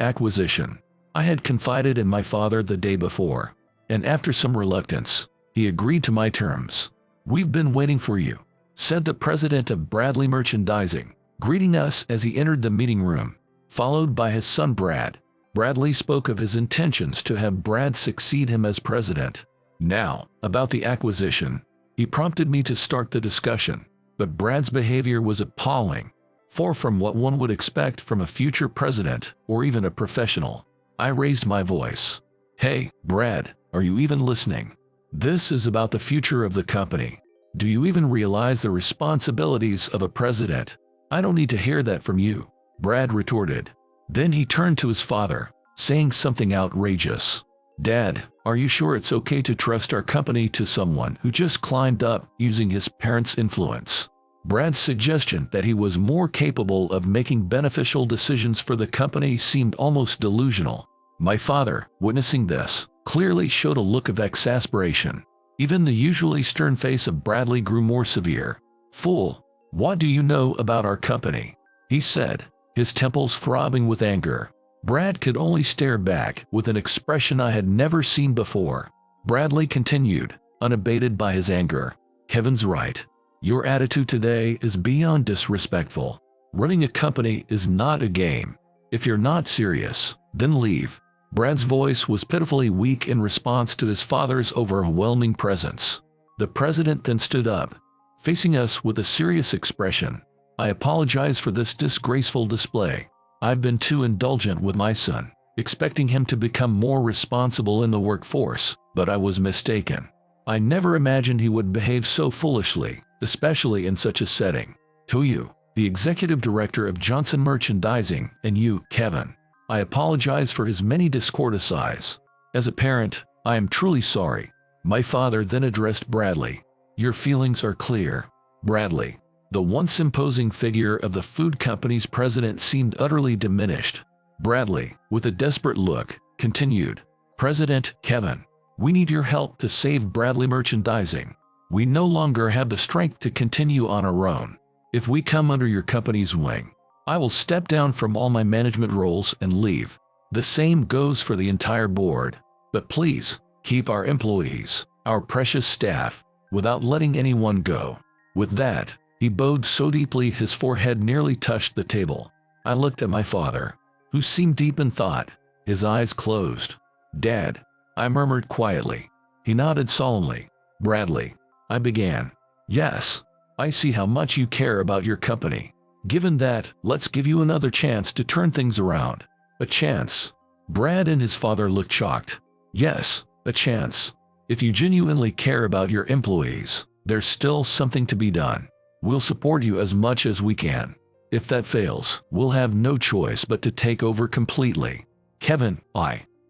acquisition. I had confided in my father the day before, and after some reluctance, he agreed to my terms. We've been waiting for you, said the president of Bradley Merchandising, greeting us as he entered the meeting room, followed by his son Brad. Bradley spoke of his intentions to have Brad succeed him as president. Now, about the acquisition. He prompted me to start the discussion, but Brad's behavior was appalling, far from what one would expect from a future president or even a professional. I raised my voice. Hey, Brad, are you even listening? This is about the future of the company. Do you even realize the responsibilities of a president? I don't need to hear that from you, Brad retorted. Then he turned to his father, saying something outrageous. Dad, are you sure it's okay to trust our company to someone who just climbed up using his parents' influence? Brad's suggestion that he was more capable of making beneficial decisions for the company seemed almost delusional. My father, witnessing this, clearly showed a look of exasperation. Even the usually stern face of Bradley grew more severe. Fool, what do you know about our company? He said, his temples throbbing with anger. Brad could only stare back with an expression I had never seen before. Bradley continued, unabated by his anger. Kevin's right. Your attitude today is beyond disrespectful. Running a company is not a game. If you're not serious, then leave. Brad's voice was pitifully weak in response to his father's overwhelming presence. The president then stood up, facing us with a serious expression. I apologize for this disgraceful display. I've been too indulgent with my son, expecting him to become more responsible in the workforce, but I was mistaken. I never imagined he would behave so foolishly, especially in such a setting. To you, the executive director of Johnson Merchandising, and you, Kevin, I apologize for his many discourtesies. As a parent, I am truly sorry. My father then addressed Bradley. Your feelings are clear. Bradley, the once imposing figure of the food company's president, seemed utterly diminished. Bradley, with a desperate look, continued, President Kevin, we need your help to save Bradley Merchandising. We no longer have the strength to continue on our own. If we come under your company's wing, I will step down from all my management roles and leave. The same goes for the entire board. But please, keep our employees, our precious staff, without letting anyone go. With that, he bowed so deeply his forehead nearly touched the table. I looked at my father, who seemed deep in thought, his eyes closed. Dad, I murmured quietly. He nodded solemnly. Bradley, I began. Yes, I see how much you care about your company. Given that, let's give you another chance to turn things around. A chance. Brad and his father looked shocked. Yes, a chance. If you genuinely care about your employees, there's still something to be done. We'll support you as much as we can. If that fails, we'll have no choice but to take over completely. Kevin,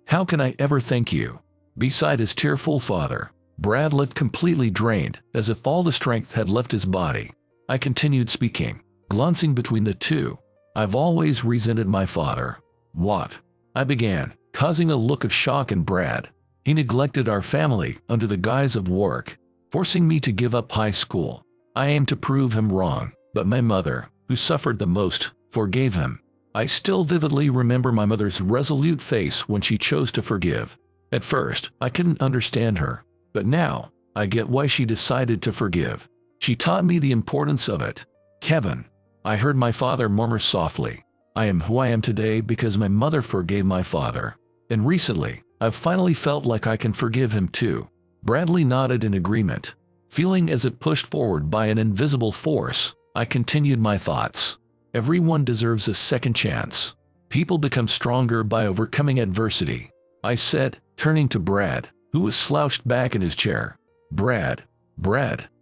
how can I ever thank you? Beside his tearful father, Brad looked completely drained, as if all the strength had left his body. I continued speaking, glancing between the two. I've always resented my father. What? I began, causing a look of shock in Brad. He neglected our family under the guise of work, forcing me to give up high school. I aimed to prove him wrong, but my mother, who suffered the most, forgave him. I still vividly remember my mother's resolute face when she chose to forgive. At first, I couldn't understand her, but now, I get why she decided to forgive. She taught me the importance of it. Kevin, I heard my father murmur softly. I am who I am today because my mother forgave my father. And recently, I've finally felt like I can forgive him too. Bradley nodded in agreement. Feeling as if pushed forward by an invisible force, I continued my thoughts. Everyone deserves a second chance. People become stronger by overcoming adversity, I said, turning to Brad, who was slouched back in his chair. Brad,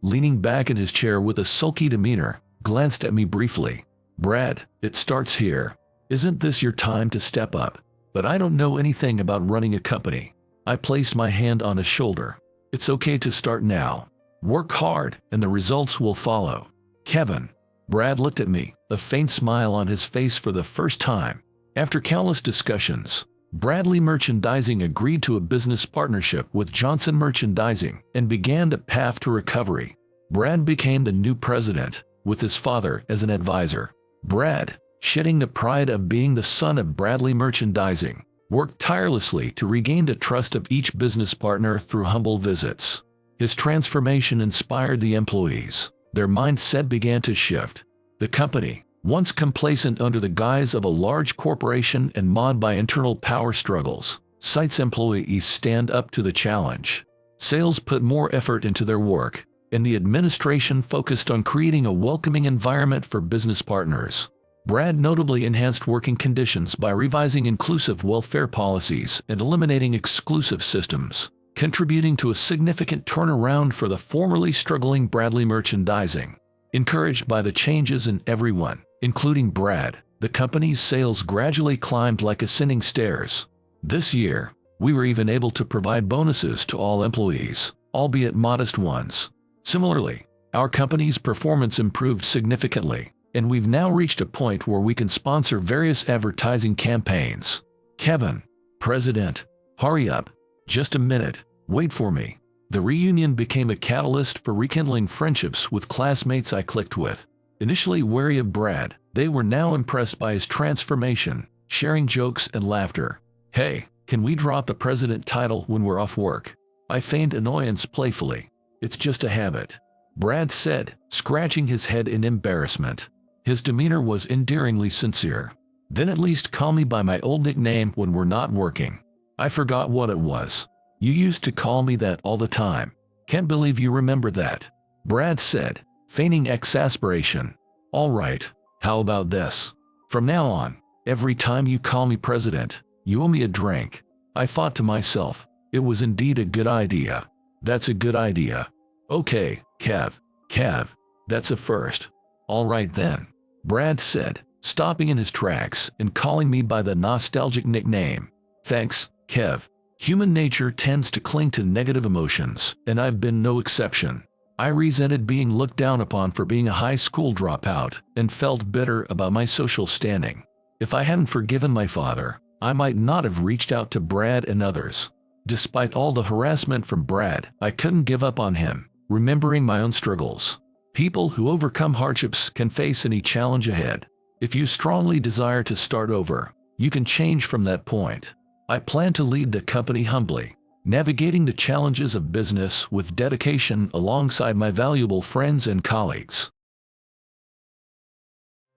leaning back in his chair with a sulky demeanor, glanced at me briefly. Brad, it starts here. Isn't this your time to step up? But I don't know anything about running a company. I placed my hand on his shoulder. It's okay to start now. Work hard and the results will follow. Kevin. Brad looked at me, a faint smile on his face for the first time. After countless discussions, Bradley Merchandising agreed to a business partnership with Johnson Merchandising and began the path to recovery. Brad became the new president, with his father as an advisor. Brad, shedding the pride of being the son of Bradley Merchandising, worked tirelessly to regain the trust of each business partner through humble visits. His transformation inspired the employees. Their mindset began to shift. The company, once complacent under the guise of a large corporation and marred by internal power struggles, sights employees stand up to the challenge. Sales put more effort into their work, and the administration focused on creating a welcoming environment for business partners. Brad notably enhanced working conditions by revising inclusive welfare policies and eliminating exclusive systems, contributing to a significant turnaround for the formerly struggling Bradley Merchandising. Encouraged by the changes in everyone, including Brad, the company's sales gradually climbed like ascending stairs. This year, we were even able to provide bonuses to all employees, albeit modest ones. Similarly, our company's performance improved significantly, and we've now reached a point where we can sponsor various advertising campaigns. Kevin, President, hurry up. Just a minute, wait for me. The reunion became a catalyst for rekindling friendships with classmates I clicked with. Initially wary of Brad, they were now impressed by his transformation, sharing jokes and laughter. Hey, can we drop the president title when we're off work? I feigned annoyance playfully. It's just a habit, Brad said, scratching his head in embarrassment. His demeanor was endearingly sincere. Then at least call me by my old nickname when we're not working. I forgot what it was. You used to call me that all the time. Can't believe you remember that, Brad said, feigning exasperation. All right, how about this? From now on, every time you call me president, you owe me a drink. I thought to myself, it was indeed a good idea. That's a good idea. Okay, Kev, that's a first. All right then, Brad said, stopping in his tracks and calling me by the nostalgic nickname. Thanks, Kev. Human nature tends to cling to negative emotions, and I've been no exception. I resented being looked down upon for being a high school dropout and felt bitter about my social standing. If I hadn't forgiven my father, I might not have reached out to Brad and others. Despite all the harassment from Brad, I couldn't give up on him, remembering my own struggles. People who overcome hardships can face any challenge ahead. If you strongly desire to start over, you can change from that point. I plan to lead the company humbly, navigating the challenges of business with dedication alongside my valuable friends and colleagues.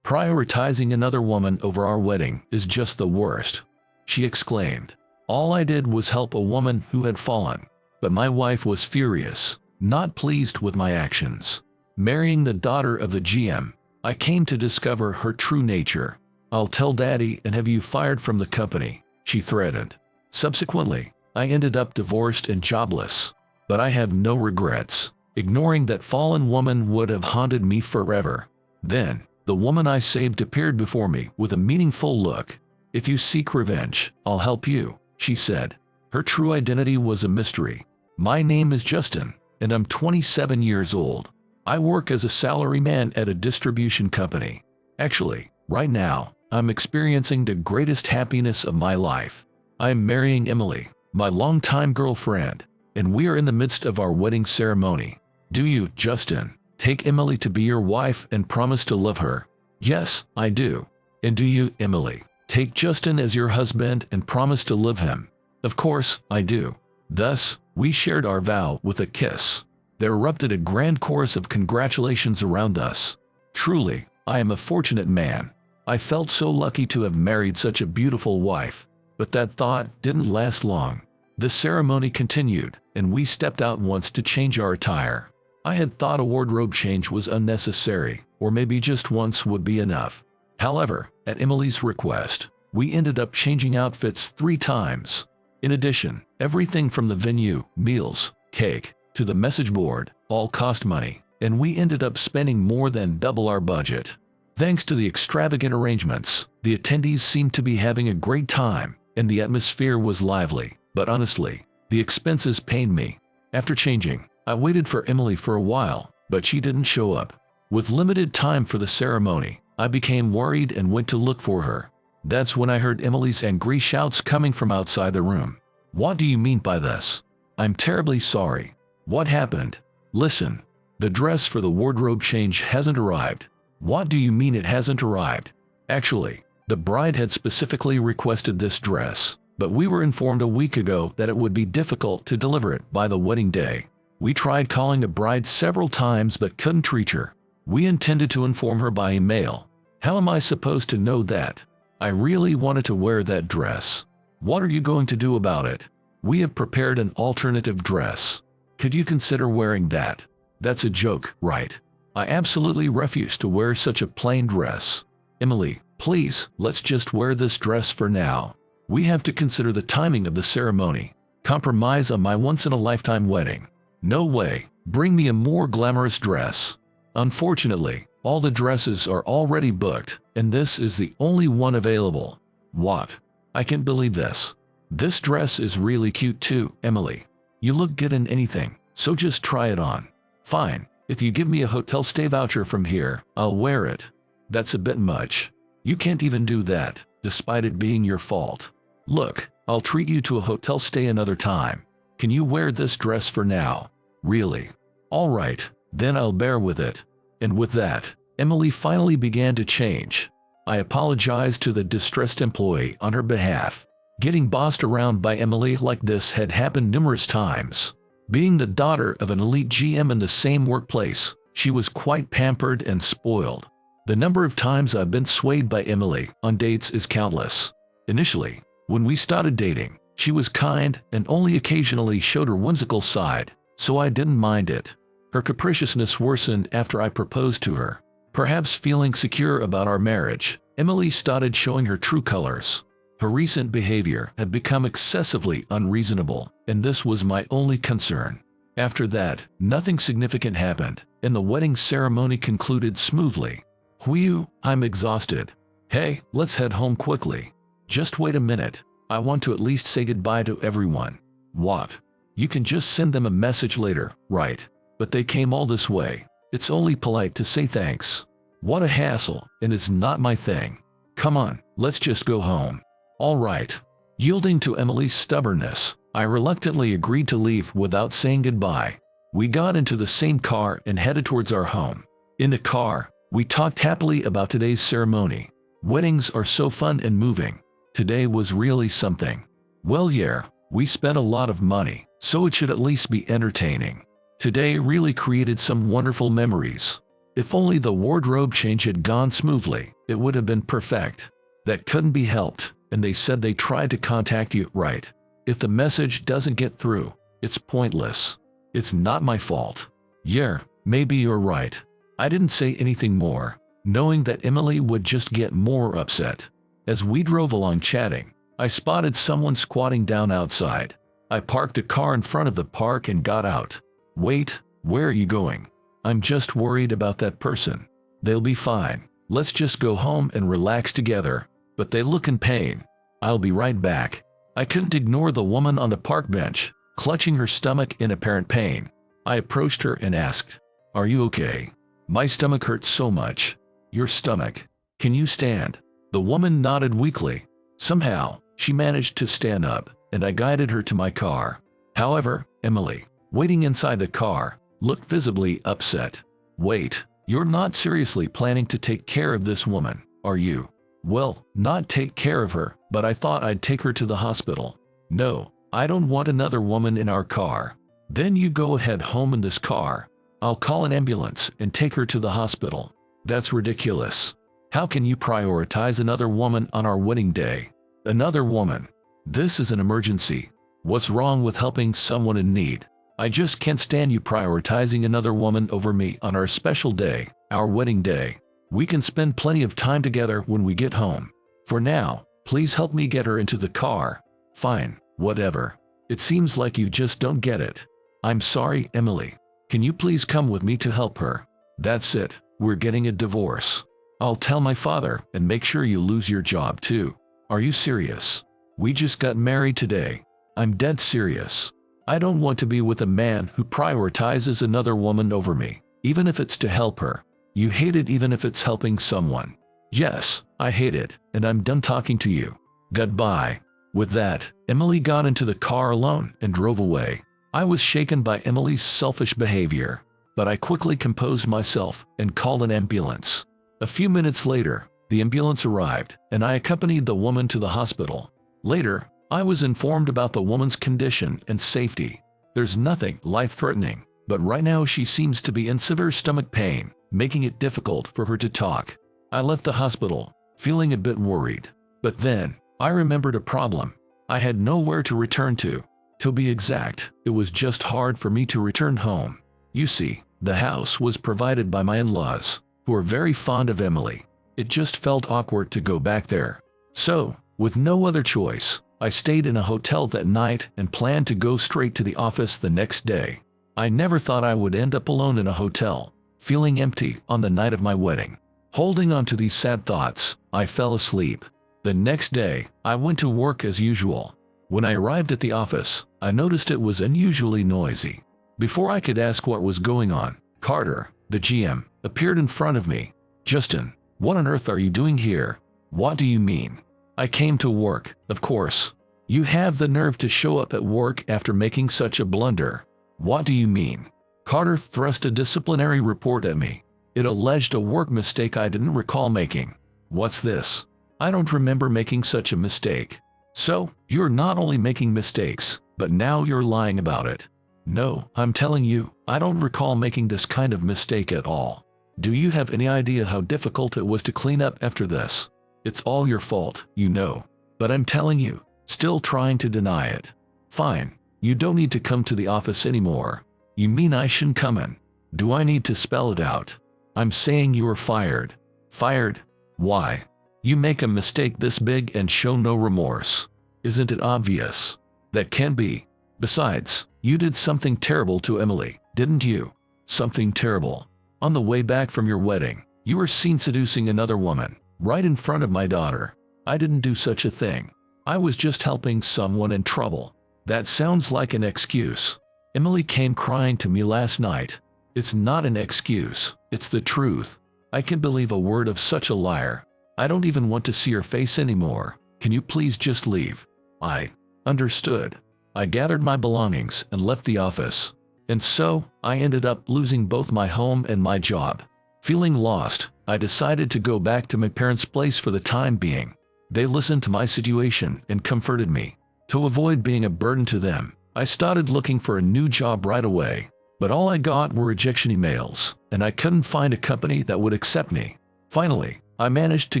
Prioritizing another woman over our wedding is just the worst, she exclaimed. All I did was help a woman who had fallen, but my wife was furious, not pleased with my actions. Marrying the daughter of the GM, I came to discover her true nature. I'll tell Daddy and have you fired from the company, she threatened. Subsequently, I ended up divorced and jobless, but I have no regrets. Ignoring that fallen woman would have haunted me forever. Then, The woman I saved appeared before me with a meaningful look. "If you seek revenge, I'll help you," she said. Her true identity was a mystery. "My name is Justin, and I'm 27 years old. I work as a salaryman at a distribution company. Actually, right now, I'm experiencing the greatest happiness of my life. I'm marrying Emily, my longtime girlfriend, and we are in the midst of our wedding ceremony. Do you, Justin, take Emily to be your wife and promise to love her?" "Yes, I do." "And do you, Emily, take Justin as your husband and promise to love him?" "Of course, I do." Thus, we shared our vow with a kiss. There erupted a grand chorus of congratulations around us. Truly, I am a fortunate man. I felt so lucky to have married such a beautiful wife. But that thought didn't last long. The ceremony continued, and we stepped out once to change our attire. I had thought a wardrobe change was unnecessary, or maybe just once would be enough. However, at Emily's request, we ended up changing outfits 3 times. In addition, everything from the venue, meals, cake, to the message board, all cost money, and we ended up spending more than double our budget. Thanks to the extravagant arrangements, the attendees seemed to be having a great time, and the atmosphere was lively. But honestly, the expenses pained me. After changing, I waited for Emily for a while, but she didn't show up. With limited time for the ceremony, I became worried and went to look for her. That's when I heard Emily's angry shouts coming from outside the room. "What do you mean by this? I'm terribly sorry. What happened?" "Listen, the dress for the wardrobe change hasn't arrived." "What do you mean it hasn't arrived?" "Actually, the bride had specifically requested this dress, but we were informed a week ago that it would be difficult to deliver it by the wedding day. We tried calling the bride several times but couldn't reach her. We intended to inform her by email. How am I supposed to know that? I really wanted to wear that dress. What are you going to do about it?" "We have prepared an alternative dress. Could you consider wearing that?" "That's a joke, right? I absolutely refuse to wear such a plain dress." "Emily, please, let's just wear this dress for now. We have to consider the timing of the ceremony. Compromise on my once-in-a-lifetime wedding." "No way, bring me a more glamorous dress." "Unfortunately, all the dresses are already booked, and this is the only one available." "What? I can't believe this. This dress is really cute too, Emily. You look good in anything, so just try it on." "Fine, if you give me a hotel stay voucher from here, I'll wear it." "That's a bit much. You can't even do that, despite it being your fault. Look, I'll treat you to a hotel stay another time. Can you wear this dress for now?" "Really? All right, then I'll bear with it." And with that, Emily finally began to change. I apologized to the distressed employee on her behalf. Getting bossed around by Emily like this had happened numerous times. Being the daughter of an elite GM in the same workplace, she was quite pampered and spoiled. The number of times I've been swayed by Emily on dates is countless. Initially, when we started dating, she was kind and only occasionally showed her whimsical side, so I didn't mind it. Her capriciousness worsened after I proposed to her. Perhaps feeling secure about our marriage, Emily started showing her true colors. Her recent behavior had become excessively unreasonable, and this was my only concern. After that, nothing significant happened, and the wedding ceremony concluded smoothly. "Whew, I'm exhausted. Hey, let's head home quickly." "Just wait a minute. I want to at least say goodbye to everyone." "What? You can just send them a message later, right? But they came all this way. It's only polite to say thanks." "What a hassle, and it's not my thing. Come on, let's just go home." "All right." Yielding to Emily's stubbornness, I reluctantly agreed to leave without saying goodbye. We got into the same car and headed towards our home. In the car, we talked happily about today's ceremony. Weddings are so fun and moving. Today was really something. Well, yeah, we spent a lot of money, so it should at least be entertaining. Today really created some wonderful memories. If only the wardrobe change had gone smoothly, it would have been perfect. That couldn't be helped, and they said they tried to contact you, right? If the message doesn't get through, it's pointless. It's not my fault. Yeah, maybe you're right. I didn't say anything more, knowing that Emily would just get more upset. As we drove along chatting, I spotted someone squatting down outside. I parked a car in front of the park and got out. "Wait, where are you going?" "I'm just worried about that person. They'll be fine." Let's just go home and relax together. But they look in pain. I'll be right back. I couldn't ignore the woman on the park bench, clutching her stomach in apparent pain. I approached her and asked, "Are you okay? My stomach hurts so much." "Your stomach? Can you stand?" The woman nodded weakly. Somehow, she managed to stand up, and I guided her to my car. However, Emily, waiting inside the car, looked visibly upset. "Wait, you're not seriously planning to take care of this woman, are you?" "Well, not take care of her, but I thought I'd take her to the hospital." "No, I don't want another woman in our car." "Then you go ahead home in this car. I'll call an ambulance and take her to the hospital." "That's ridiculous. How can you prioritize another woman on our wedding day?" "Another woman? This is an emergency. What's wrong with helping someone in need? I just can't stand you prioritizing another woman over me on our special day, our wedding day. We can spend plenty of time together when we get home. For now, please help me get her into the car." "Fine, whatever. It seems like you just don't get it." "I'm sorry, Emily. Can you please come with me to help her?" "That's it. We're getting a divorce. I'll tell my father and make sure you lose your job too." "Are you serious? We just got married today." "I'm dead serious. I don't want to be with a man who prioritizes another woman over me, even if it's to help her." "You hate it even if it's helping someone?" "Yes, I hate it, and I'm done talking to you. Goodbye." With that, Emily got into the car alone and drove away. I was shaken by Emily's selfish behavior, but I quickly composed myself and called an ambulance. A few minutes later, the ambulance arrived, and I accompanied the woman to the hospital. Later, I was informed about the woman's condition and safety. There's nothing life-threatening, but right now she seems to be in severe stomach pain, making it difficult for her to talk. I left the hospital, feeling a bit worried. But then, I remembered a problem. I had nowhere to return to. To be exact, it was just hard for me to return home. You see, the house was provided by my in-laws, who are very fond of Emily. It just felt awkward to go back there. So, with no other choice, I stayed in a hotel that night and planned to go straight to the office the next day. I never thought I would end up alone in a hotel, feeling empty on the night of my wedding. Holding on to these sad thoughts, I fell asleep. The next day, I went to work as usual. When I arrived at the office, I noticed it was unusually noisy. Before I could ask what was going on, Carter, the GM, appeared in front of me. "Justin, what on earth are you doing here?" "What do you mean?" "I came to work, of course." "You have the nerve to show up at work after making such a blunder." "What do you mean?" Carter thrust a disciplinary report at me. It alleged a work mistake I didn't recall making. "What's this? I don't remember making such a mistake." "So, you're not only making mistakes, but now you're lying about it." "No, I'm telling you, I don't recall making this kind of mistake at all." "Do you have any idea how difficult it was to clean up after this?" "It's all your fault, you know. But I'm telling you," still trying to deny it. "Fine, you don't need to come to the office anymore." "You mean I shouldn't come in?" "Do I need to spell it out?" "I'm saying you are fired." "Fired? Why? You make a mistake this big and show no remorse. Isn't it obvious?" "That can't be. Besides, you did something terrible to Emily, didn't you?" "Something terrible?" "On the way back from your wedding, you were seen seducing another woman, right in front of my daughter." "I didn't do such a thing. I was just helping someone in trouble." "That sounds like an excuse." "Emily came crying to me last night." "It's not an excuse, it's the truth." "I can't believe a word of such a liar. I don't even want to see your face anymore. Can you please just leave?" "I understood." I gathered my belongings and left the office. And so, I ended up losing both my home and my job. Feeling lost, I decided to go back to my parents' place for the time being. They listened to my situation and comforted me. To avoid being a burden to them, I started looking for a new job right away. But all I got were rejection emails, and I couldn't find a company that would accept me. Finally, I managed to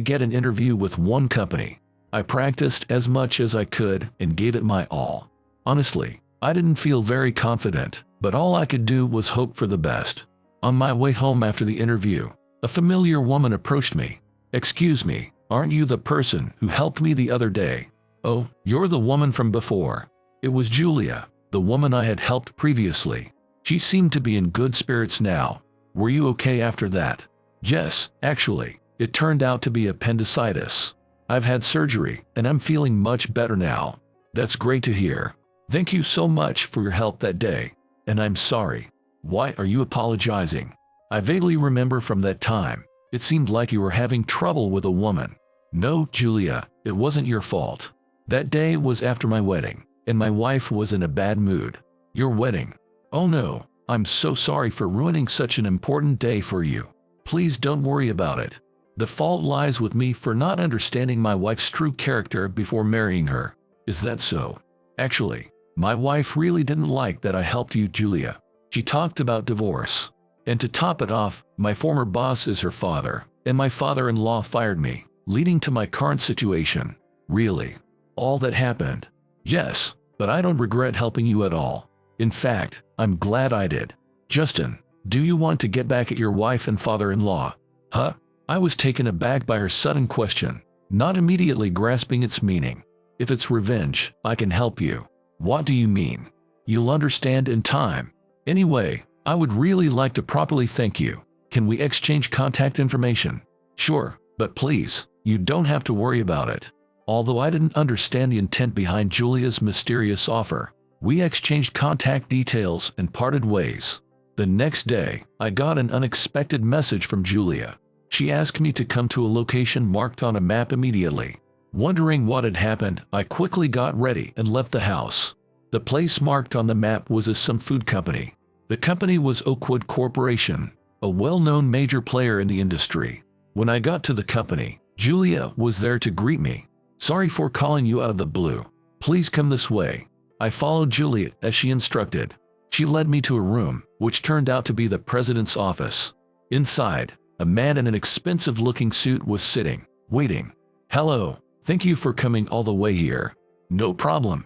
get an interview with one company. I practiced as much as I could and gave it my all. Honestly, I didn't feel very confident, but all I could do was hope for the best. On my way home after the interview, a familiar woman approached me. "Excuse me, aren't you the person who helped me the other day?" "Oh, you're the woman from before." It was Julia, the woman I had helped previously. She seemed to be in good spirits now. "Were you okay after that?" "Yes, actually. It turned out to be appendicitis. I've had surgery, and I'm feeling much better now. That's great to hear. Thank you so much for your help that day. And I'm sorry. Why are you apologizing? I vaguely remember from that time. It seemed like you were having trouble with a woman. No, Julia, it wasn't your fault. That day was after my wedding, and my wife was in a bad mood. Your wedding? Oh no, I'm so sorry for ruining such an important day for you. Please don't worry about it. The fault lies with me for not understanding my wife's true character before marrying her. Is that so? Actually, my wife really didn't like that I helped you, Julia. She talked about divorce. And to top it off, my former boss is her father, and my father-in-law fired me, leading to my current situation. Really? All that happened? Yes, but I don't regret helping you at all. In fact, I'm glad I did. Justin, do you want to get back at your wife and father-in-law? Huh? I was taken aback by her sudden question, not immediately grasping its meaning. If it's revenge, I can help you. What do you mean? You'll understand in time. Anyway, I would really like to properly thank you. Can we exchange contact information? Sure, but please, you don't have to worry about it. Although I didn't understand the intent behind Julia's mysterious offer, we exchanged contact details and parted ways. The next day, I got an unexpected message from Julia. She asked me to come to a location marked on a map immediately. Wondering what had happened, I quickly got ready and left the house. The place marked on the map was some food company. The company was Oakwood Corporation, a well-known major player in the industry. When I got to the company, Julia was there to greet me. Sorry for calling you out of the blue. Please come this way. I followed Julia as she instructed. She led me to a room, which turned out to be the president's office. Inside, a man in an expensive-looking suit was sitting, waiting. Hello, thank you for coming all the way here. No problem.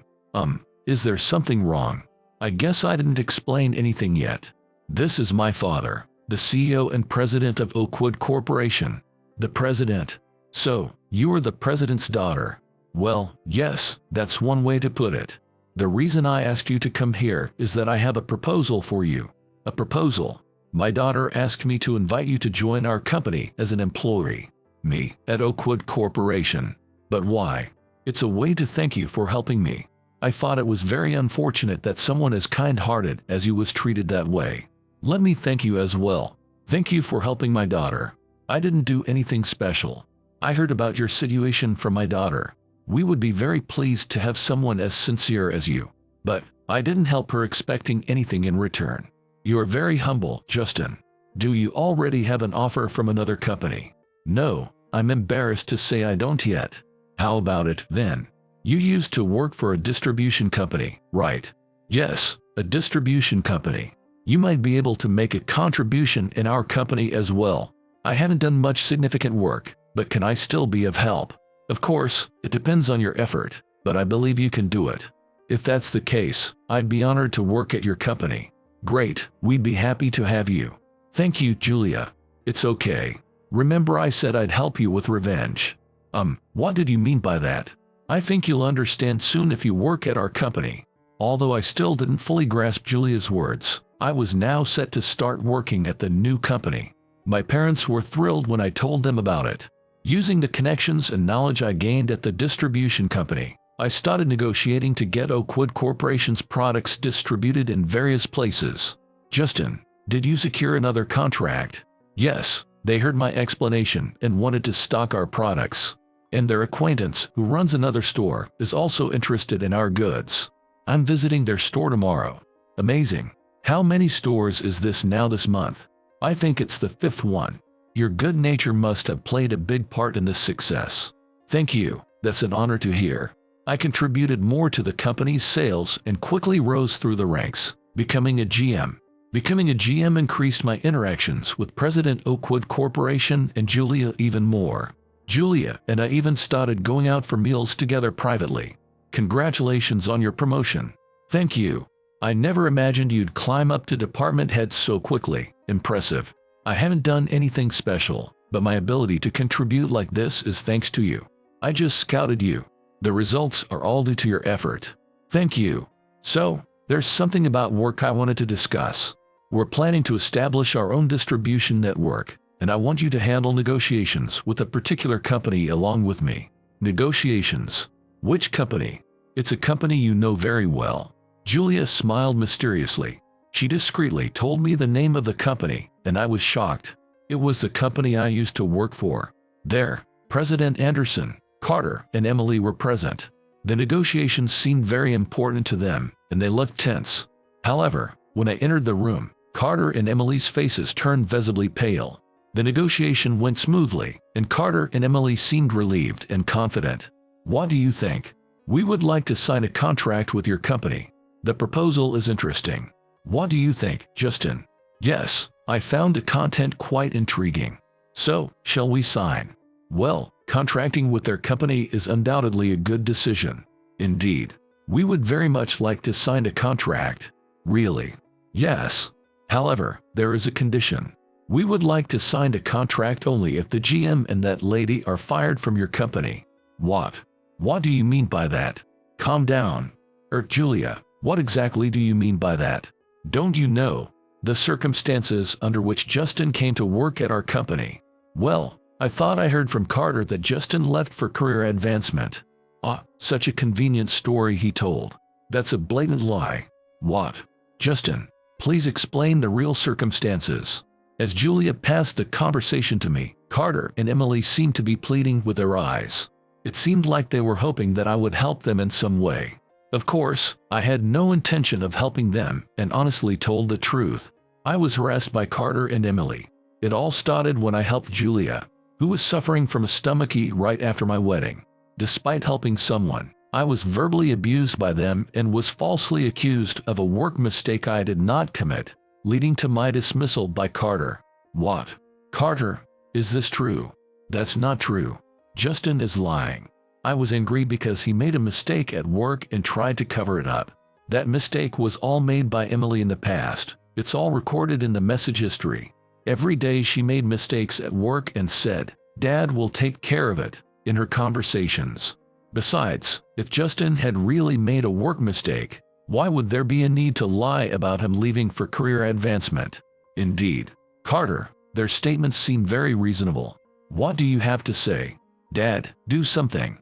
Is there something wrong? I guess I didn't explain anything yet. This is my father, the CEO and president of Oakwood Corporation. The president? So, you are the president's daughter? Well, yes, that's one way to put it. The reason I asked you to come here is that I have a proposal for you. A proposal? My daughter asked me to invite you to join our company as an employee. Me, at Oakwood Corporation. But why? It's a way to thank you for helping me. I thought it was very unfortunate that someone as kind-hearted as you was treated that way. Let me thank you as well. Thank you for helping my daughter. I didn't do anything special. I heard about your situation from my daughter. We would be very pleased to have someone as sincere as you. But I didn't help her expecting anything in return. You are very humble, Justin. Do you already have an offer from another company? No, I'm embarrassed to say I don't yet. How about it, then? You used to work for a distribution company, right? Yes, a distribution company. You might be able to make a contribution in our company as well. I haven't done much significant work, but can I still be of help? Of course, it depends on your effort, but I believe you can do it. If that's the case, I'd be honored to work at your company. Great, we'd be happy to have you. Thank you, Julia. It's okay. Remember I said I'd help you with revenge. What did you mean by that? I think you'll understand soon if you work at our company. Although I still didn't fully grasp Julia's words, I was now set to start working at the new company. My parents were thrilled when I told them about it. Using the connections and knowledge I gained at the distribution company, I started negotiating to get Oakwood Corporation's products distributed in various places. Justin, did you secure another contract? Yes, they heard my explanation and wanted to stock our products. And their acquaintance, who runs another store, is also interested in our goods. I'm visiting their store tomorrow. Amazing. How many stores is this now this month? I think it's the 5th one. Your good nature must have played a big part in this success. Thank you, that's an honor to hear. I contributed more to the company's sales and quickly rose through the ranks, becoming a GM. Becoming a GM increased my interactions with President Oakwood Corporation and Julia even more. Julia and I even started going out for meals together privately. Congratulations on your promotion. Thank you. I never imagined you'd climb up to department head so quickly. Impressive. I haven't done anything special, but my ability to contribute like this is thanks to you. I just scouted you. The results are all due to your effort. Thank you. So, there's something about work I wanted to discuss. We're planning to establish our own distribution network, and I want you to handle negotiations with a particular company along with me. Negotiations? Which company? It's a company you know very well. Julia smiled mysteriously. She discreetly told me the name of the company, and I was shocked. It was the company I used to work for. There, President Anderson, Carter, and Emily were present. The negotiations seemed very important to them, and they looked tense. However, when I entered the room, Carter and Emily's faces turned visibly pale. The negotiation went smoothly, and Carter and Emily seemed relieved and confident. What do you think? We would like to sign a contract with your company. The proposal is interesting. What do you think, Justin? Yes, I found the content quite intriguing. So, shall we sign? Well, contracting with their company is undoubtedly a good decision. Indeed. We would very much like to sign a contract. Really? Yes. However, there is a condition. We would like to sign a contract only if the GM and that lady are fired from your company. What? What do you mean by that? Calm down. Julia, what exactly do you mean by that? Don't you know the circumstances under which Justin came to work at our company? Well, I thought I heard from Carter that Justin left for career advancement. Ah, such a convenient story he told. That's a blatant lie. What? Justin, please explain the real circumstances. As Julia passed the conversation to me, Carter and Emily seemed to be pleading with their eyes. It seemed like they were hoping that I would help them in some way. Of course, I had no intention of helping them and honestly told the truth. I was harassed by Carter and Emily. It all started when I helped Julia, who was suffering from a stomachache right after my wedding. Despite helping someone, I was verbally abused by them and was falsely accused of a work mistake I did not commit, leading to my dismissal by Carter. What? Carter? Is this true? That's not true. Justin is lying. I was angry because he made a mistake at work and tried to cover it up. That mistake was all made by Emily in the past. It's all recorded in the message history. Every day she made mistakes at work and said, "Dad will take care of it," in her conversations. Besides, if Justin had really made a work mistake, why would there be a need to lie about him leaving for career advancement? Indeed. Carter, their statements seem very reasonable. What do you have to say? Dad, do something.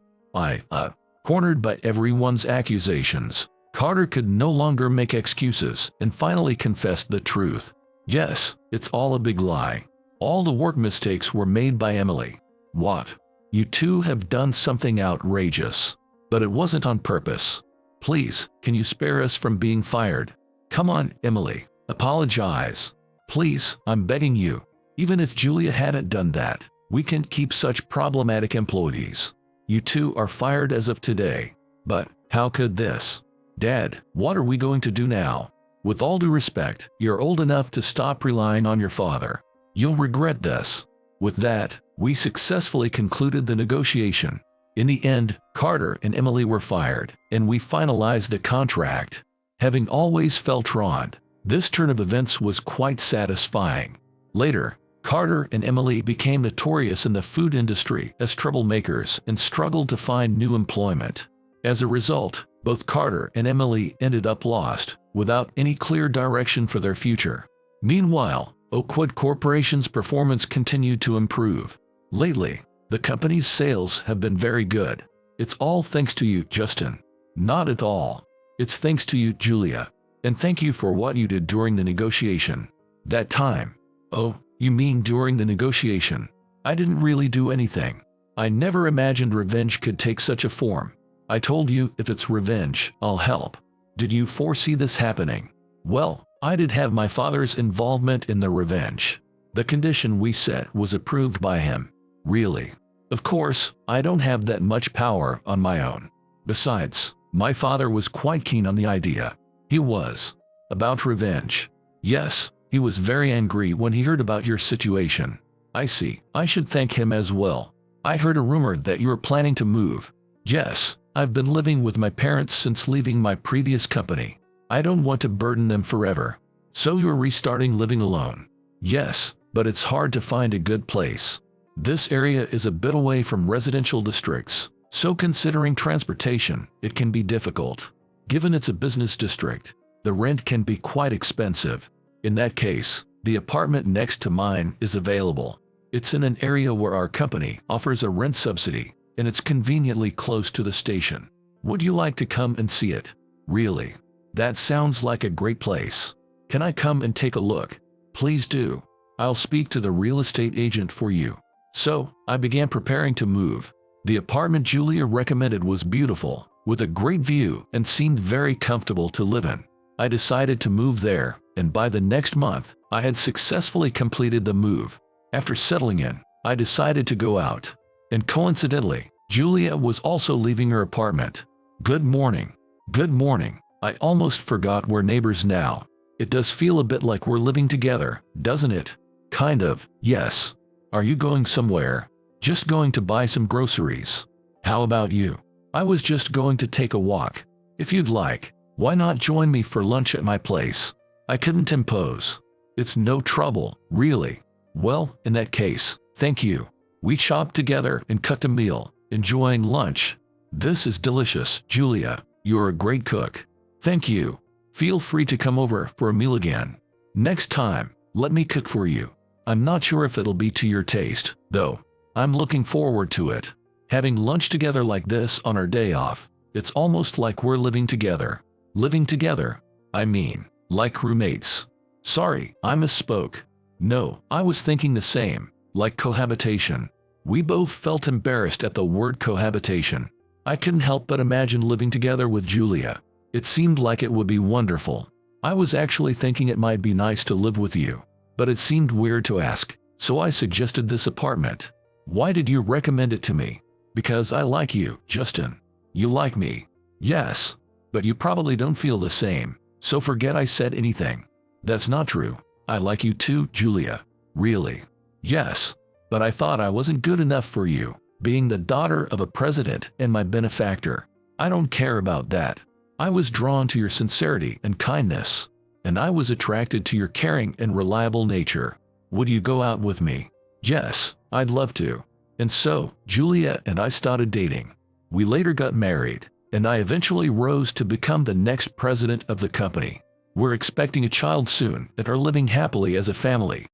Cornered by everyone's accusations, Carter could no longer make excuses and finally confessed the truth. Yes, it's all a big lie. All the work mistakes were made by Emily. What? You two have done something outrageous. But it wasn't on purpose. Please, can you spare us from being fired? Come on, Emily. Apologize. Please, I'm begging you. Even if Julia hadn't done that, we can't keep such problematic employees. You two are fired as of today. But how could this? Dad, what are we going to do now? With all due respect, you're old enough to stop relying on your father. You'll regret this. With that, we successfully concluded the negotiation. In the end, Carter and Emily were fired, and we finalized the contract. Having always felt wronged, this turn of events was quite satisfying. Later, Carter and Emily became notorious in the food industry as troublemakers and struggled to find new employment. As a result, both Carter and Emily ended up lost, without any clear direction for their future. Meanwhile, Oakwood Corporation's performance continued to improve. Lately, the company's sales have been very good. It's all thanks to you, Justin. Not at all. It's thanks to you, Julia. And thank you for what you did during the negotiation. That time. Oh, you mean during the negotiation? I didn't really do anything. I never imagined revenge could take such a form. I told you if it's revenge, I'll help. Did you foresee this happening? Well, I did have my father's involvement in the revenge. The condition we set was approved by him. Really? Of course, I don't have that much power on my own. Besides, my father was quite keen on the idea. He was. About revenge. Yes, he was very angry when he heard about your situation. I see. I should thank him as well. I heard a rumor that you were planning to move. Yes, I've been living with my parents since leaving my previous company. I don't want to burden them forever. So you're restarting living alone. Yes, but it's hard to find a good place. This area is a bit away from residential districts, so considering transportation, it can be difficult. Given it's a business district, the rent can be quite expensive. In that case, the apartment next to mine is available. It's in an area where our company offers a rent subsidy, and it's conveniently close to the station. Would you like to come and see it? Really? That sounds like a great place. Can I come and take a look? Please do. I'll speak to the real estate agent for you. So, I began preparing to move. The apartment Julia recommended was beautiful, with a great view and seemed very comfortable to live in. I decided to move there, and by the next month, I had successfully completed the move. After settling in, I decided to go out. And coincidentally, Julia was also leaving her apartment. Good morning. Good morning. I almost forgot we're neighbors now. It does feel a bit like we're living together, doesn't it? Kind of, yes. Are you going somewhere? Just going to buy some groceries. How about you? I was just going to take a walk. If you'd like, why not join me for lunch at my place? I couldn't impose. It's no trouble, really. Well, in that case, thank you. We chopped together and cooked a meal, enjoying lunch. This is delicious, Julia. You're a great cook. Thank you. Feel free to come over for a meal again. Next time, let me cook for you. I'm not sure if it'll be to your taste, though. I'm looking forward to it. Having lunch together like this on our day off, it's almost like we're living together. Living together? I mean, like roommates. Sorry, I misspoke. No, I was thinking the same, like cohabitation. We both felt embarrassed at the word cohabitation. I couldn't help but imagine living together with Julia. It seemed like it would be wonderful. I was actually thinking it might be nice to live with you, but it seemed weird to ask, so I suggested this apartment. Why did you recommend it to me? Because I like you, Justin. You like me. Yes, but you probably don't feel the same, so forget I said anything. That's not true. I like you too, Julia. Really? Yes, but I thought I wasn't good enough for you, being the daughter of a president and my benefactor. I don't care about that. I was drawn to your sincerity and kindness, and I was attracted to your caring and reliable nature. Would you go out with me? Yes, I'd love to. And so, Julia and I started dating. We later got married, and I eventually rose to become the next president of the company. We're expecting a child soon and are living happily as a family.